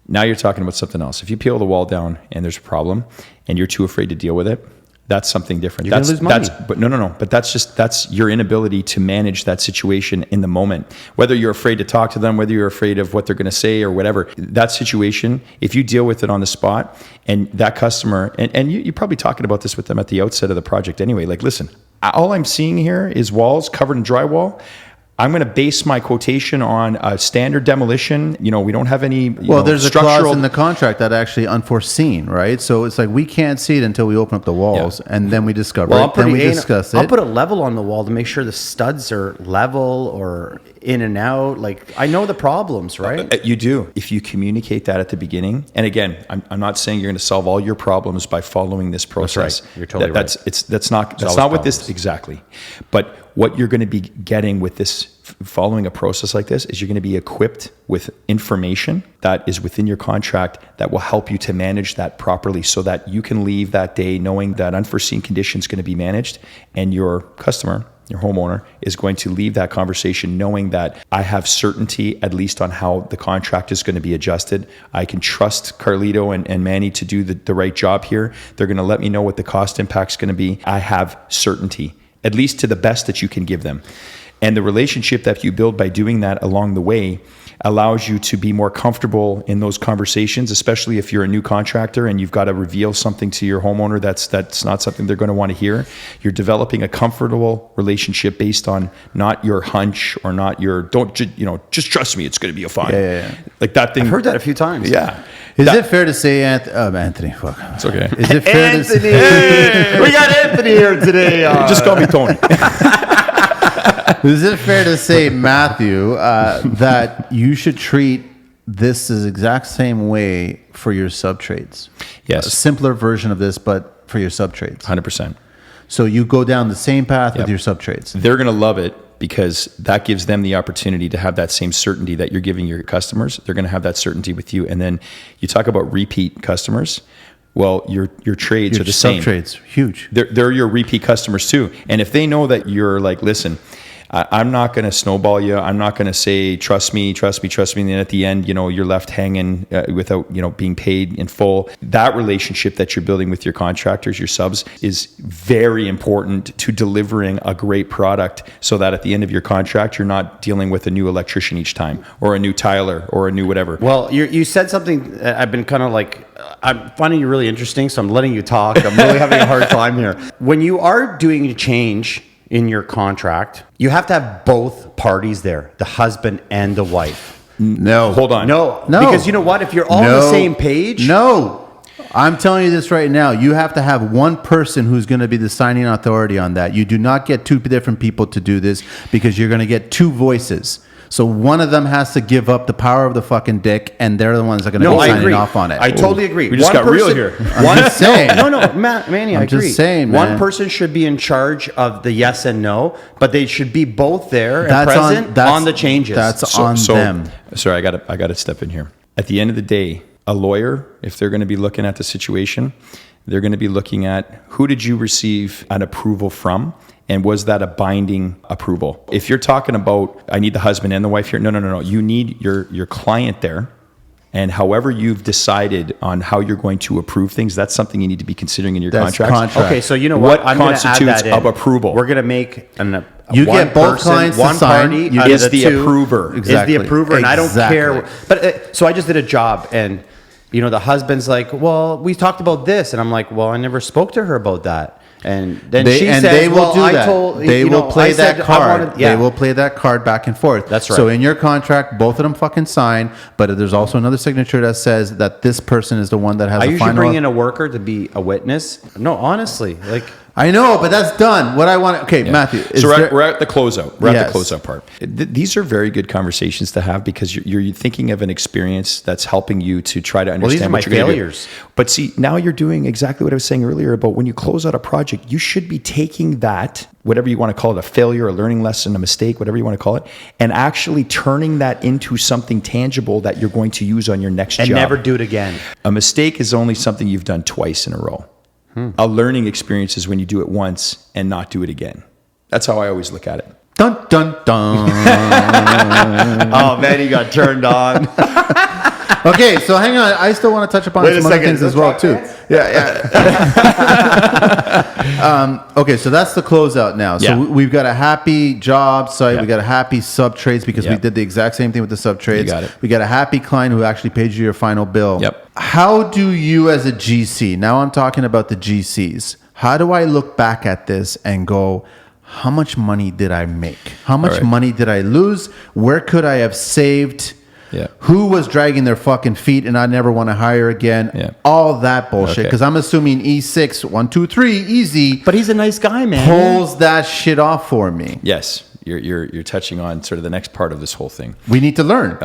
Now you're talking about something else. If you peel the wall down and there's a problem and you're too afraid to deal with it, that's something different. You're going to lose money. But no. But that's your inability to manage that situation in the moment. Whether you're afraid to talk to them, whether you're afraid of what they're going to say or whatever, that situation, if you deal with it on the spot and that customer, and you're probably talking about this with them at the outset of the project anyway, like, listen, all I'm seeing here is walls covered in drywall. I'm going to base my quotation on a standard demolition. We don't have any. There's a clause in the contract that actually unforeseen, right? So it's like we can't see it until we open up the walls, and then we discover it. Then we discuss it. I'll put a level on the wall to make sure the studs are level or in and out. Like I know the problems, right? You do. If you communicate that at the beginning, and again, I'm not saying you're going to solve all your problems by following this process. That's right. You're totally right. That's not what this exactly. But what you're going to be getting with this, following a process like this, is you're going to be equipped with information that is within your contract that will help you to manage that properly so that you can leave that day knowing that unforeseen condition is going to be managed, and your customer, your homeowner, is going to leave that conversation knowing that I have certainty at least on how the contract is going to be adjusted. I can trust Carlito and Manny to do the right job here. They're going to let me know what the cost impact is going to be. I have certainty, at least to the best that you can give them. And the relationship that you build by doing that along the way allows you to be more comfortable in those conversations, especially if you're a new contractor and you've got to reveal something to your homeowner that's not something they're going to want to hear. You're developing a comfortable relationship based on not your hunch or not your just trust me, it's going to be fine. Yeah. Like that thing. I've heard that a few times. Yeah. Is it fair to say, Anthony? Fuck. It's okay. Is it fair to say? Anthony, we got Anthony here today. Just call me Tony. Is it fair to say, Matthew, that you should treat this the exact same way for your sub trades? Yes. A simpler version of this, but for your sub trades. 100%. So you go down the same path with your sub trades. They're going to love it because that gives them the opportunity to have that same certainty that you're giving your customers. They're going to have that certainty with you. And then you talk about repeat customers. Well, your trades are the same. Sub trades, huge. They're your repeat customers too. And if they know that you're like, listen, I'm not going to snowball you. I'm not going to say, trust me. And then at the end, you're left hanging without, being paid in full. That relationship that you're building with your contractors, your subs, is very important to delivering a great product so that at the end of your contract, you're not dealing with a new electrician each time or a new tiler or a new whatever. Well, you said something. I've been kind of like, I'm finding you really interesting, so I'm letting you talk. I'm really having a hard time here. When you are doing a change in your contract, you have to have both parties there, the husband and the wife. No. Hold on. No. No. Because you know what? If you're all on the same page. No. I'm telling you this right now. You have to have one person who's going to be the signing authority on that. You do not get two different people to do this because you're going to get two voices. So one of them has to give up the power of the fucking dick, and they're the ones that are going to be signing off on it. I totally agree. We just got real here. I'm just saying. No, Manny, I agree. just saying, man. One person should be in charge of the yes and no, but they should be both there and present on the changes. That's on them. Sorry, I got to step in here. At the end of the day, a lawyer, if they're going to be looking at the situation, they're going to be looking at who did you receive an approval from? And was that a binding approval? If you're talking about, I need the husband and the wife here. No. You need your client there. And however you've decided on how you're going to approve things, that's something you need to be considering in your contract. Okay, so you know what? I'm constitutes of approval? We're going to make You get both clients to sign. Party is the approver. Exactly. Is the approver, and I don't care. But so I just did a job, and the husband's like, "Well, we talked about this," and I'm like, "Well, I never spoke to her about that." And then she says, they will well, do I that. told, They will play that card. Yeah. They will play that card back and forth. That's right. So in your contract, both of them fucking sign, but there's also another signature that says that this person is the one that has I the usually final. bring in a worker to be a witness. No, honestly, like I know, but that's done. What I want. Okay, Matthew. So we're at the closeout. We're at the Yes. closeout part. These are very good conversations to have because you're thinking of an experience that's helping you to try to understand these are what my you're going to failures. do. But see, now you're doing exactly what I was saying earlier about when you close out a project, you should be taking that, whatever you want to call it, a failure, a learning lesson, a mistake, whatever you want to call it, and actually turning that into something tangible that you're going to use on your next job. And never do it again. A mistake is only something you've done twice in a row. A learning experience is when you do it once and not do it again. That's how I always look at it. Dun dun dun. Oh man, he got turned on. Okay, so hang on. I still want to touch upon some other things as well too. Okay, so that's the closeout now. So we've got a happy job site. We got a happy sub trades because we did the exact same thing with the sub trades. You got it. We got a happy client who actually paid you your final bill. Yep. How do you as a GC, now I'm talking about the GCs, how do I look back at this and go, how much money did I make? How much money did I lose? Where could I have saved? Yeah. Who was dragging their fucking feet and I never want to hire again? Yeah. All that bullshit. Okay. Because I'm assuming E6, 1, 2, 3, easy, But he's a nice guy, man. pulls that shit off for me. Yes, you're touching on sort of the next part of this whole thing. We need to learn.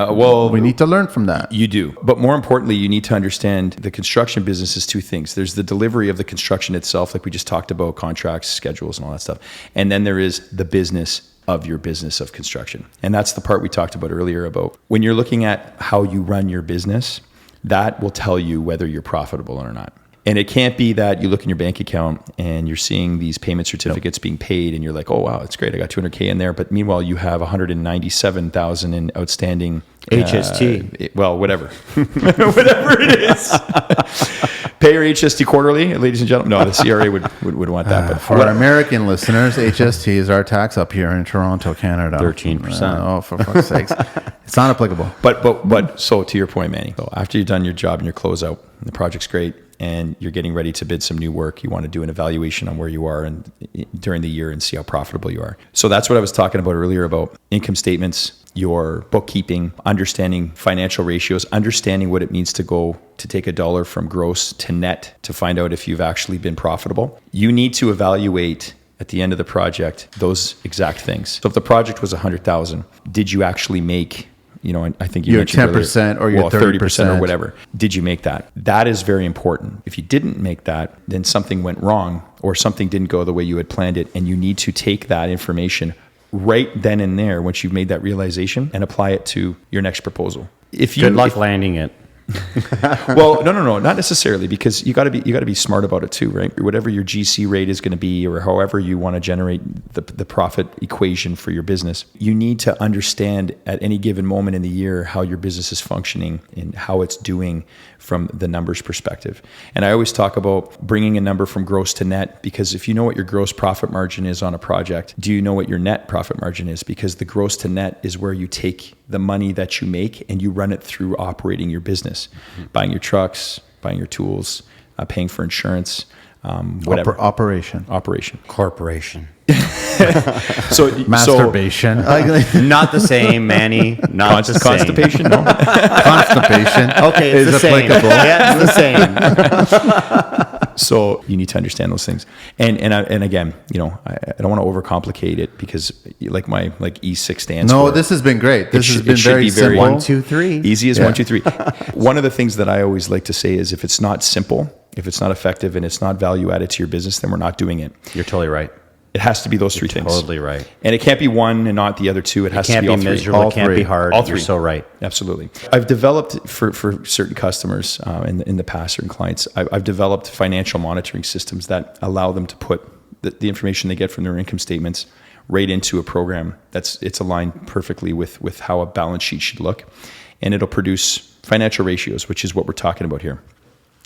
We need to learn from that. You do. But more importantly, you need to understand the construction business is two things. There's the delivery of the construction itself, like we just talked about, contracts, schedules, and all that stuff. And then there is the business of your business of construction. And that's the part we talked about earlier about when you're looking at how you run your business, that will tell you whether you're profitable or not. And it can't be that you look in your bank account and you're seeing these payment certificates being paid and you're like, oh, wow, it's great. I got $200K in there. But meanwhile, you have $197,000 in outstanding HST. Well, whatever. Whatever it is. Pay your HST quarterly, ladies and gentlemen. No, the CRA would want that. But For our American listeners, HST is our tax up here in Toronto, Canada. 13%. Oh, for fuck's sakes. It's not applicable. But so to your point, Manny, so after you've done your job and your closeout, and the project's great, and you're getting ready to bid some new work, you want to do an evaluation on where you are and during the year and see how profitable you are. So that's what I was talking about earlier about income statements, your bookkeeping, understanding financial ratios, understanding what it means to go to take a dollar from gross to net to find out if you've actually been profitable. You need to evaluate at the end of the project those exact things. So if the project was 100,000, did you actually make, I think you your mentioned 10% or your 30% or whatever. Did you make that? That is very important. If you didn't make that, then something went wrong or something didn't go the way you had planned it. And you need to take that information right then and there once you've made that realization and apply it to your next proposal. Good luck landing it. Well, no, not necessarily, because you got to be smart about it too, right? Whatever your GC rate is going to be, or however you want to generate the profit equation for your business, you need to understand at any given moment in the year how your business is functioning and how it's doing from the numbers perspective. And I always talk about bringing a number from gross to net, because if you know what your gross profit margin is on a project, do you know what your net profit margin is? Because the gross to net is where you take the money that you make and you run it through operating your business, buying your trucks, buying your tools, paying for insurance, whatever. Operation. Corporation. Masturbation. Not the same, Manny. Not the same. Constipation, no. Constipation. Okay, it's is the same. applicable. Yeah, it's the same. So you need to understand those things. And again, I don't want to overcomplicate it, because like my E6 stands for. No, this has been great. This has been very simple. 1, 2, 3. Easy as 1, 2, 3. One of the things that I always like to say is, if it's not simple, if it's not effective, and it's not value added to your business, then we're not doing it. You're totally right. It has to be those three things. Totally right. And it can't be one and not the other two. It has to be all three. Miserable. It can't be hard. All three. You're so right. Absolutely. I've developed for certain customers in the past, certain clients, I've developed financial monitoring systems that allow them to put the information they get from their income statements right into a program it's aligned perfectly with how a balance sheet should look. And it'll produce financial ratios, which is what we're talking about here.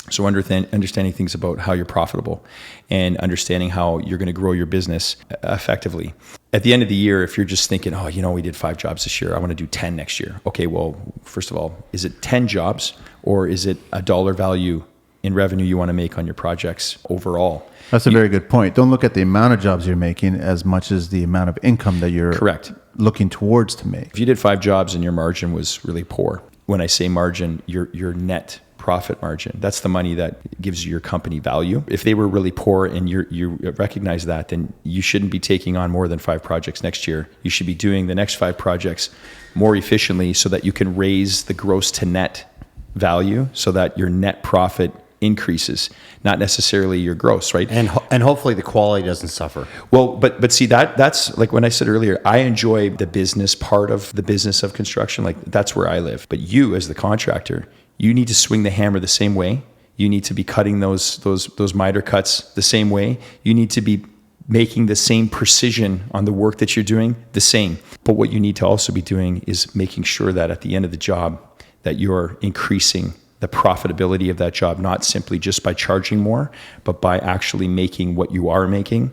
So understanding things about how you're profitable and understanding how you're going to grow your business effectively. At the end of the year, if you're just thinking, we did 5 jobs this year, I want to do 10 next year. Okay, well, first of all, is it 10 jobs, or is it a dollar value in revenue you want to make on your projects overall? That's a very good point. Don't look at the amount of jobs you're making as much as the amount of income that you're correct looking towards to make. If you did 5 jobs and your margin was really poor, when I say margin, your net profit margin, that's the money that gives your company value. If they were really poor and you recognize that, then you shouldn't be taking on more than 5 projects next year. You should be doing the next 5 projects more efficiently so that you can raise the gross to net value so that your net profit increases, not necessarily your gross, right? And hopefully the quality doesn't suffer. Well, but see, that's like when I said earlier, I enjoy the business part of the business of construction. Like, that's where I live. But you, as the contractor, you need to swing the hammer the same way. You need to be cutting those miter cuts the same way. You need to be making the same precision on the work that you're doing the same. But what you need to also be doing is making sure that at the end of the job that you're increasing the profitability of that job, not simply just by charging more, but by actually making what you are making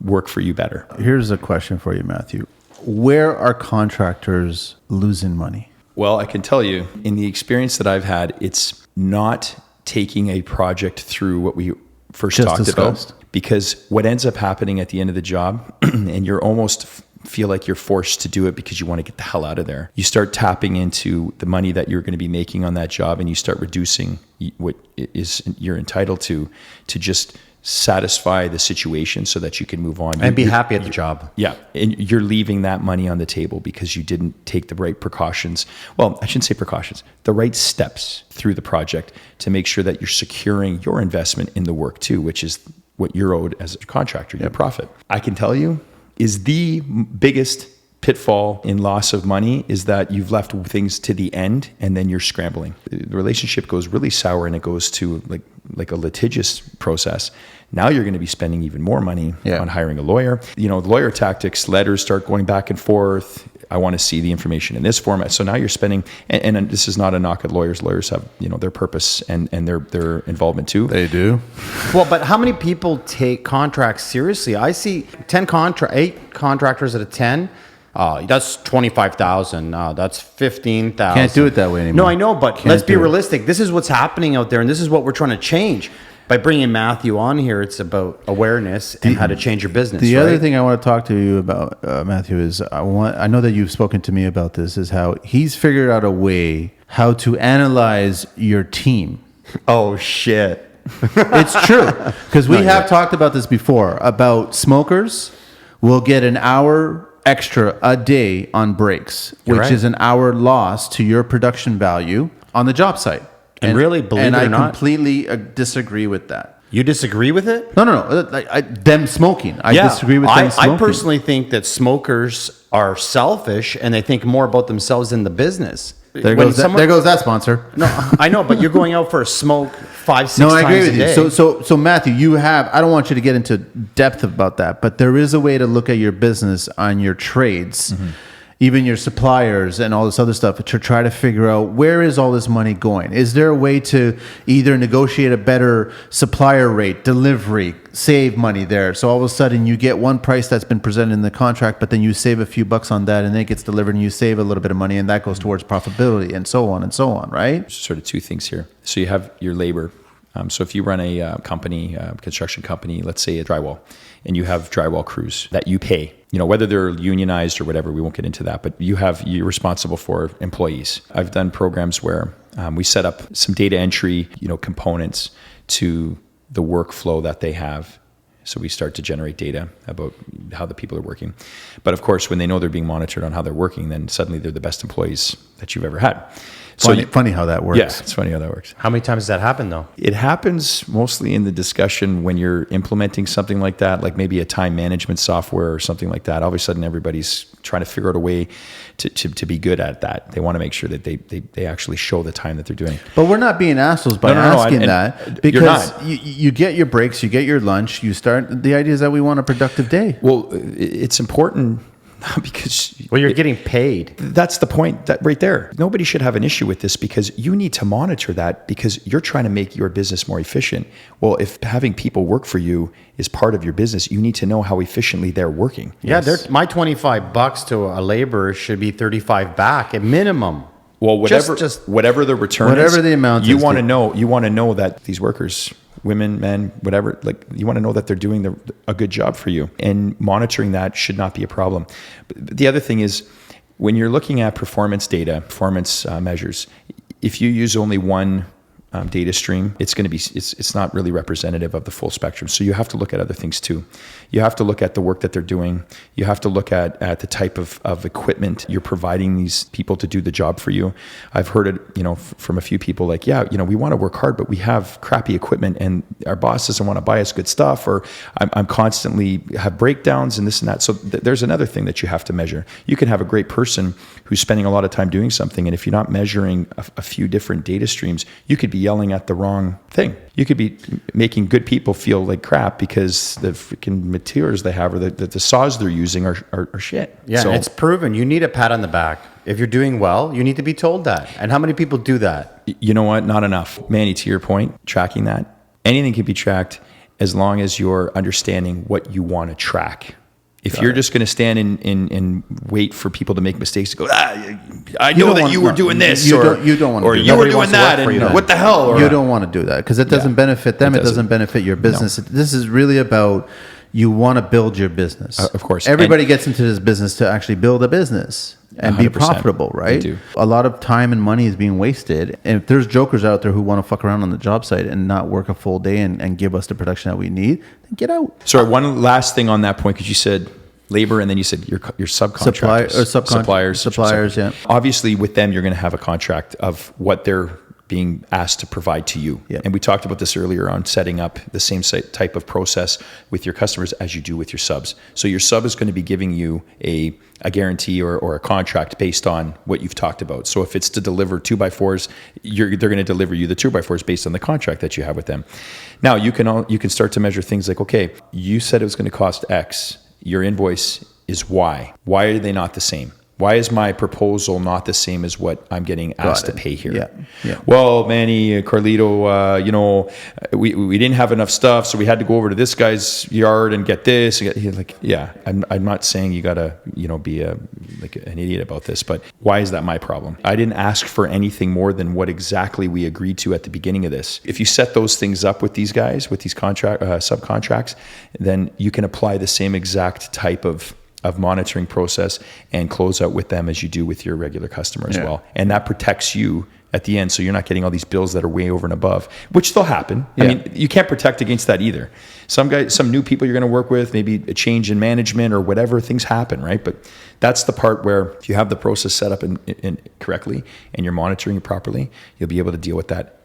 work for you better. Here's a question for you, Matthew. Where are contractors losing money? Well, I can tell you, in the experience that I've had, it's not taking a project through what we first talked about. Because what ends up happening at the end of the job, and you're almost feel like you're forced to do it because you want to get the hell out of there. You start tapping into the money that you're going to be making on that job, and you start reducing what is you're entitled to just satisfy the situation so that you can move on. And be happy at the job. Yeah. And you're leaving that money on the table because you didn't take the right precautions. Well, I shouldn't say precautions, the right steps through the project to make sure that you're securing your investment in the work too, which is what you're owed as a contractor, your profit. I can tell you is the biggest pitfall in loss of money is that you've left things to the end and then you're scrambling. The relationship goes really sour and it goes to like a litigious process. Now you're going to be spending even more money on hiring a lawyer. The lawyer tactics, letters start going back and forth. I want to see the information in this format. So now you're spending, and this is not a knock at lawyers. Lawyers have, their purpose and their involvement too. They do. Well, but how many people take contracts seriously? I see 8 contractors out of 10. That's 25,000. That's 15,000. Can't do it that way anymore. No, I know, but Can't let's be do it. realistic. This is what's happening out there, and this is what we're trying to change. By bringing Matthew on here, it's about awareness and how to change your business. The right? other thing I want to talk to you about, Matthew, is I know that you've spoken to me about this, is how he's figured out a way how to analyze your team. Oh, shit. It's true. Because we have talked about this before, about smokers will get an hour extra a day on breaks, which right. is an hour loss to your production value on the job site. And really, believe it or I not- completely disagree with that. You disagree with it? No. Them smoking. I disagree with them smoking. I personally think that smokers are selfish and they think more about themselves than the business. There When goes someone- there goes that sponsor. No, I know, but you're going out for a smoke 5-6 No, times I agree with a you. day. So Matthew, you have. I don't want you to get into depth about that, but there is a way to look at your business on your trades, even your suppliers and all this other stuff, to try to figure out where is all this money going. Is there a way to either negotiate a better supplier rate, delivery, save money there? So all of a sudden you get one price that's been presented in the contract, but then you save a few bucks on that, and then it gets delivered, and you save a little bit of money, and that goes towards profitability, and so on and so on, right? Sort of two things here. So you have your labor. So if you run a company, construction company, let's say a drywall, and you have drywall crews that you pay, whether they're unionized or whatever, we won't get into that, but you're responsible for employees. I've done programs where we set up some data entry, components to the workflow that they have. So we start to generate data about how the people are working. But of course, when they know they're being monitored on how they're working, then suddenly they're the best employees that you've ever had. Funny how that works. Yeah, it's funny how that works. How many times does that happen, though? It happens mostly in the discussion when you're implementing something like that, like maybe a time management software or something like that. All of a sudden, everybody's trying to figure out a way to be good at that. They want to make sure that they actually show the time that they're doing. But we're not being assholes by No, asking and that, you're because not. you get your breaks, you get your lunch, you start. The idea is that we want a productive day. Well, it's important because You're getting paid. that's the point that right there. Nobody should have an issue with this because you need to monitor that because you're trying to make your business more efficient. Well, if having people work for you is part of your business, you need to know how efficiently they're working. Yeah, my $25 to a laborer should be 35 back at minimum. Well, whatever the return is, Whatever the amount you is, want to know. You want to know that these workers, women, men, whatever, like you want to know that they're doing a good job for you, and monitoring that should not be a problem. But the other thing is, when you're looking at performance data, performance measures, if you use only one data stream, it's going to be it's not really representative of the full spectrum. So you have to look at other things too. You have to look at the work that they're doing. You have to look at the type of equipment you're providing these people to do the job for you. I've heard it, from a few people like, we want to work hard, but we have crappy equipment and our boss doesn't want to buy us good stuff, or I'm constantly have breakdowns and this and that. So there's another thing that you have to measure. You can have a great person who's spending a lot of time doing something, and if you're not measuring a few different data streams, you could be yelling at the wrong thing. You could be making good people feel like crap because the freaking materials they have or the saws they're using are shit. Yeah, so, it's proven. You need a pat on the back. If you're doing well, you need to be told that. And how many people do that? you know what? Not enough. Manny, to your point, tracking that, anything can be tracked as long as you're understanding what you want to track. If you're just going to stand and wait for people to make mistakes to go, I know that you were doing this, you or don't want to or do you that. were Nobody doing wants to work that, for you and then. what the hell? Or, You don't want to do that because it doesn't benefit them. It doesn't benefit your business. This is really about you want to build your business. Of course. Everybody gets into this business to actually build a business and be 100%. profitable, right? They do. A lot of time and money is being wasted. And if there's jokers out there who want to fuck around on the job site and not work a full day and give us the production that we need, then get out. Sorry, one last thing on that point, because you said labor and then you said your subcontractors. Suppliers, yeah. Obviously, with them, you're going to have a contract of what they're being asked to provide to you. Yeah. And we talked about this earlier on setting up the same type of process with your customers as you do with your subs. So your sub is going to be giving you a guarantee or a contract based on what you've talked about. So if it's to deliver 2x4s, they're going to deliver you the 2x4s based on the contract that you have with them. Now you can start to measure things like, okay, you said it was going to cost X. Your invoice is Y. Why are they not the same? Why is my proposal not the same as what I'm getting asked to it. pay here? Yeah. Well, Manny, Carlito, we didn't have enough stuff, so we had to go over to this guy's yard and get this. He's like, yeah, I'm not saying you gotta, be an idiot about this, but why is that my problem? I didn't ask for anything more than what exactly we agreed to at the beginning of this. If you set those things up with these guys, with these subcontracts, then you can apply the same exact type of monitoring process and close out with them as you do with your regular customer as well. And that protects you at the end, so you're not getting all these bills that are way over and above, which they'll happen. I mean, you can't protect against that either. Some new people you're going to work with, maybe a change in management or whatever, things happen, right? But that's the part where if you have the process set up in correctly and you're monitoring it properly, you'll be able to deal with that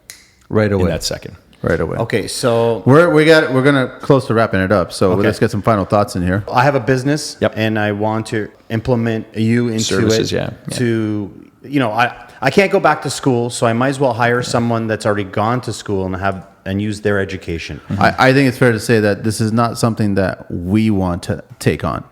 right away. In that second. Right away. Okay, so we're gonna close to wrapping it up. So let's get some final thoughts in here. I have a business, and I want to implement you into services, it. To I can't go back to school, so I might as well hire someone that's already gone to school and use their education. I think it's fair to say that this is not something that we want to take on.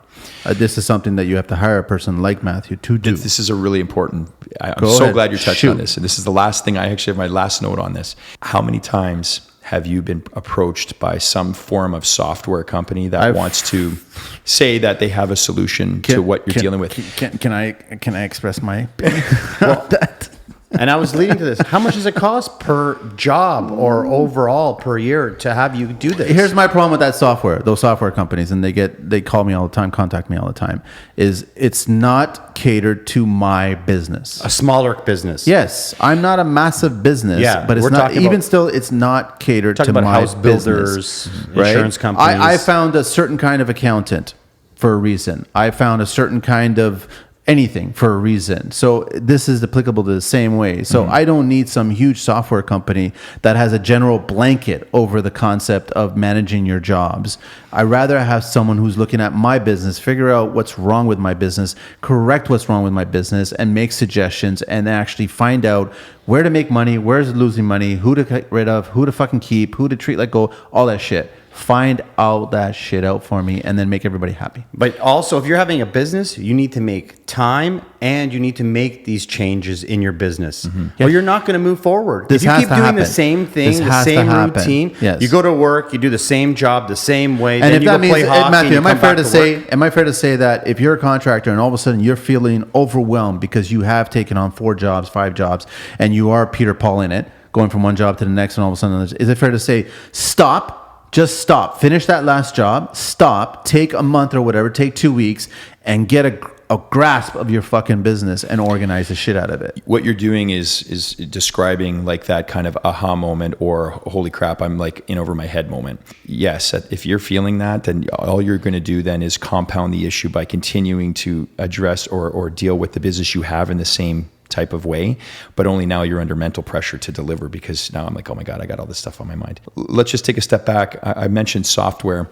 This is something that you have to hire a person like Matthew to do. This is a really important. I'm Go so ahead. glad you're touching Shoot. on this. And this is the last thing. I actually have my last note on this. How many times have you been approached by some form of software company that wants to say that they have a solution to what you're dealing with? Can I express my opinion on that? And I was leading to this. How much does it cost per job or overall per year to have you do this? Here's my problem with that software, those software companies, and they call me all the time, contact me all the time, is it's not catered to my business. A smaller business. Yes, I'm not a massive business, but it's not, even still, it's not catered to my house builders, business, insurance companies. I found a certain kind of accountant for a reason. I found a certain kind of anything for a reason. So this is applicable to the same way. So I don't need some huge software company that has a general blanket over the concept of managing your jobs. I rather have someone who's looking at my business, figure out what's wrong with my business, correct what's wrong with my business, and make suggestions and actually find out where to make money, where's losing money, who to get rid of, who to fucking keep, who to treat like go, all that shit. Find out that shit out for me and then make everybody happy. But also, if you're having a business, you need to make time and you need to make these changes in your business. Or you're not going to move forward. This if you has keep to doing happen. the same thing, This the has to same happen. routine, Yes. you go to work, you do the same job the same way, And then if you that go means, play hockey, Matthew, and am you I come fair back to work. am I fair to say that if you're a contractor and all of a sudden you're feeling overwhelmed because you have taken on 4 jobs, 5 jobs, and you are Peter Paul in it, going from one job to the next, and all of a sudden, is it fair to say, stop? Just stop. Finish that last job. Stop. Take a month or whatever. Take 2 weeks and get a grasp of your fucking business and organize the shit out of it. What you're doing is describing like that kind of aha moment or holy crap, I'm like in over my head moment. Yes, if you're feeling that, then all you're going to do then is compound the issue by continuing to address or deal with the business you have in the same type of way, but only now you're under mental pressure to deliver because now I'm like, oh my God, I got all this stuff on my mind. Let's just take a step back. I mentioned software.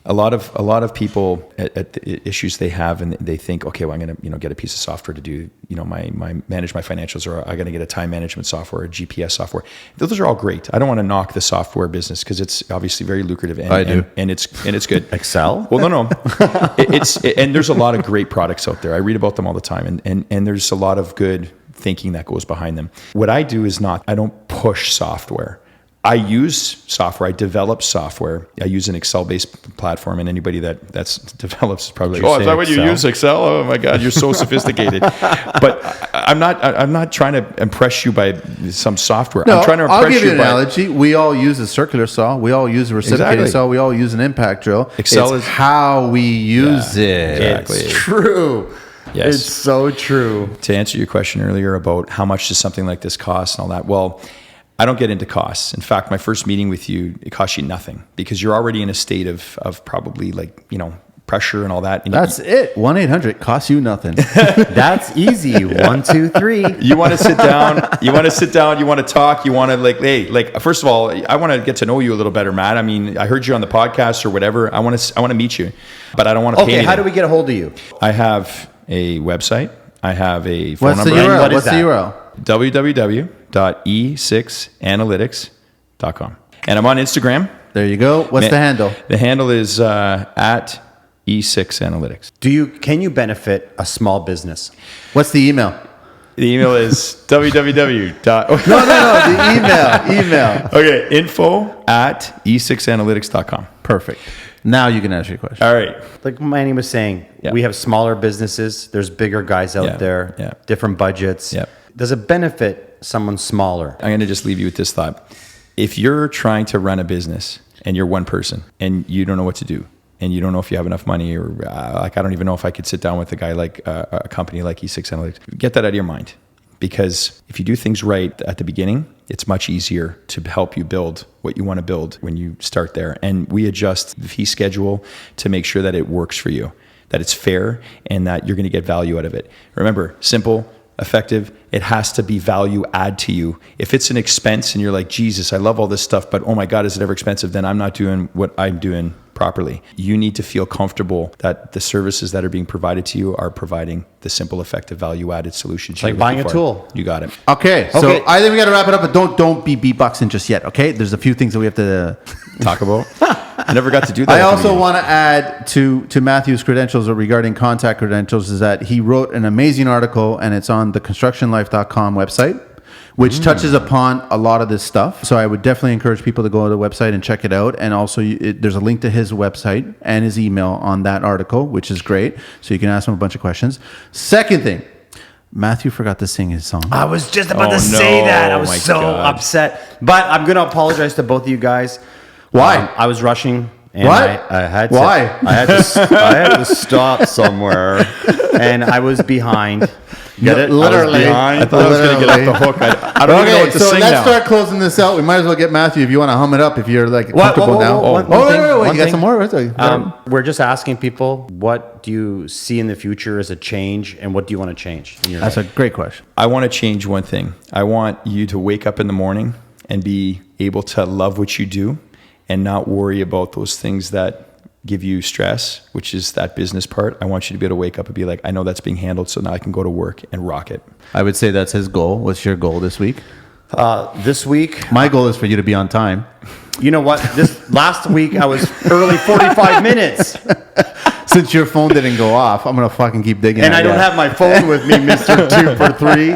A lot of people at the issues they have, and they think, okay, well, I'm going to get a piece of software to do my manage my financials, or I'm going to get a time management software, or GPS software. Those are all great. I don't want to knock the software business because it's obviously very lucrative and it's good. Excel? Well, no, and there's a lot of great products out there. I read about them all the time, and there's a lot of good thinking that goes behind them. What I do is I don't push software. I use software. I develop software. I use an Excel-based platform, and anybody that's develops is probably like, oh, is that what you use, Excel? Oh my God, you're so sophisticated. But I'm not trying to impress you by some software. No, I'm trying to impress I'll give you an by, analogy. We all use a circular saw. We all use a reciprocating saw. We all use an impact drill. Excel is is how we use it. Exactly. It's true. Yes. It's so true. To answer your question earlier about how much does something like this cost and all that, well, I don't get into costs. In fact, my first meeting with you, it costs you nothing because you're already in a state of probably pressure and all that. And That's it. 1-800 costs you nothing. That's easy. 1, 2, 3. You want to sit down. You want to talk. You want to first of all, I want to get to know you a little better, Matt. I mean, I heard you on the podcast or whatever. I want to meet you, but I don't want to pay anything. How do we get a hold of you? I have a website. I have a phone What's number. the URL? What is What's the that? URL? www.e6Analytics.com. And I'm on Instagram. There you go. What's the handle? The handle is at e6Analytics. Can you benefit a small business? What's the email? The email is www. No, the email. Okay, info@e6analytics.com. Perfect. Now you can ask your question. All right. Like Manny was saying, we have smaller businesses. There's bigger guys out there, different budgets. Yep. Does it benefit someone smaller? I'm going to just leave you with this thought. If you're trying to run a business and you're one person and you don't know what to do, and you don't know if you have enough money, or I don't even know if I could sit down with a guy like a company like e6Analytics, get that out of your mind. Because if you do things right at the beginning, it's much easier to help you build what you want to build when you start there. And we adjust the fee schedule to make sure that it works for you, that it's fair, and that you're going to get value out of it. Remember, simple, effective, it has to be value add to you. If it's an expense and you're like, Jesus, I love all this stuff, but oh my God, is it ever expensive? Then I'm not doing what I'm doing properly. You need to feel comfortable that the services that are being provided to you are providing the simple, effective, value-added solutions. Like buying a tool. You got it. Okay, so I think we got to wrap it up, but don't be beatboxing just yet, okay? There's a few things that we have to talk about. I never got to do that. I also want to add to Matthew's credentials regarding contact credentials is that he wrote an amazing article, and it's on the constructionlife.com website, which touches upon a lot of this stuff. So I would definitely encourage people to go to the website and check it out. And also there's a link to his website and his email on that article, which is great. So you can ask him a bunch of questions. Second thing, Matthew forgot to sing his song. I was just about to say that. I was so upset. But I'm going to apologize to both of you guys. Why? I was rushing. And what? I had to, Why? I had to stop somewhere, and I was behind. Get it? Literally. I thought I was going to get off the hook. I don't even know what to sing now. Let's start closing this out. We might as well get Matthew if you want to hum it up if you're like comfortable now. Wait. You got some more? We're just asking people, what do you see in the future as a change, and what do you want to change in your life? That's a great question. I want to change one thing. I want you to wake up in the morning and be able to love what you do and not worry about those things that give you stress, which is that business part. I want you to be able to wake up and be like, I know that's being handled, so now I can go to work and rock it. I would say that's his goal. What's your goal this week? This week, my goal is for you to be on time. You know what? This last week I was early 45 minutes. Since your phone didn't go off, I'm gonna fucking keep digging. And I don't have my phone with me, Mr. 2 for 3.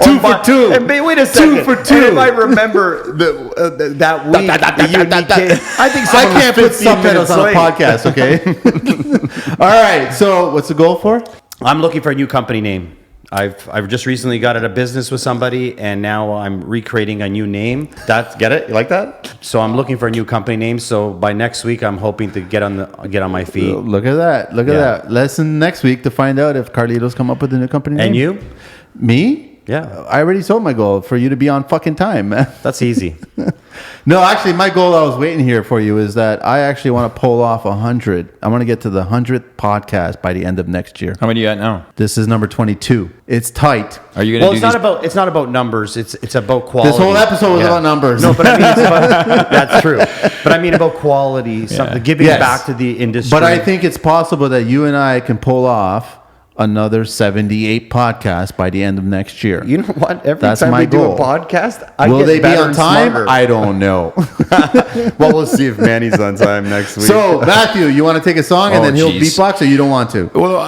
2 for 2. And wait a second. 2 for 2. And if I remember that week, I think I can't put subtitles on a podcast. Okay. All right. So, what's the goal for? I'm looking for a new company name. I've just recently got out of business with somebody, and now I'm recreating a new name. Get it? You like that? So I'm looking for a new company name. So by next week, I'm hoping to get on my feet. Look at that! Look at that! Listen next week to find out if Carlito's come up with a new company name. And you? Me? Yeah. I already told my goal for you to be on fucking time. That's easy. No, actually, my goal I was waiting here for you is that I actually want to pull off 100. I want to get to the 100th podcast by the end of next year. How many you got now? This is number 22. It's tight. Are you going to do it's not about numbers. It's about quality. This whole episode was about numbers. No, but I mean, that's true. But I mean about quality, something giving back to the industry. But I think it's possible that you and I can pull off another 78 podcasts by the end of next year. You know what? Every That's time my we goal. do a podcast, will they be on and time? smarter. I don't know. Well, we'll see if Manny's on time next week. So, Matthew, you want to take a song and then he'll beatbox, or you don't want to? Well,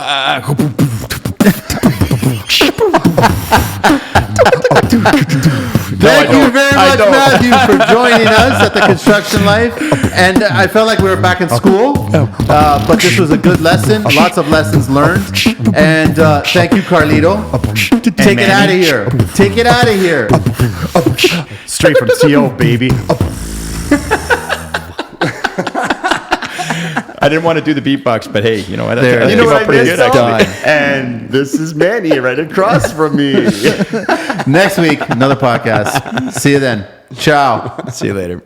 Thank you very much, Matthew, for joining us at the Construction Life. And I felt like we were back in school, but this was a good lesson. Lots of lessons learned. And thank you, Carlito. Take it out of here. Take it out of here. Straight from CO, baby. I didn't want to do the beatbox, but hey, you know what? There. You know what I pretty missed? good, actually. And this is Manny right across from me. Next week, another podcast. See you then. Ciao. See you later.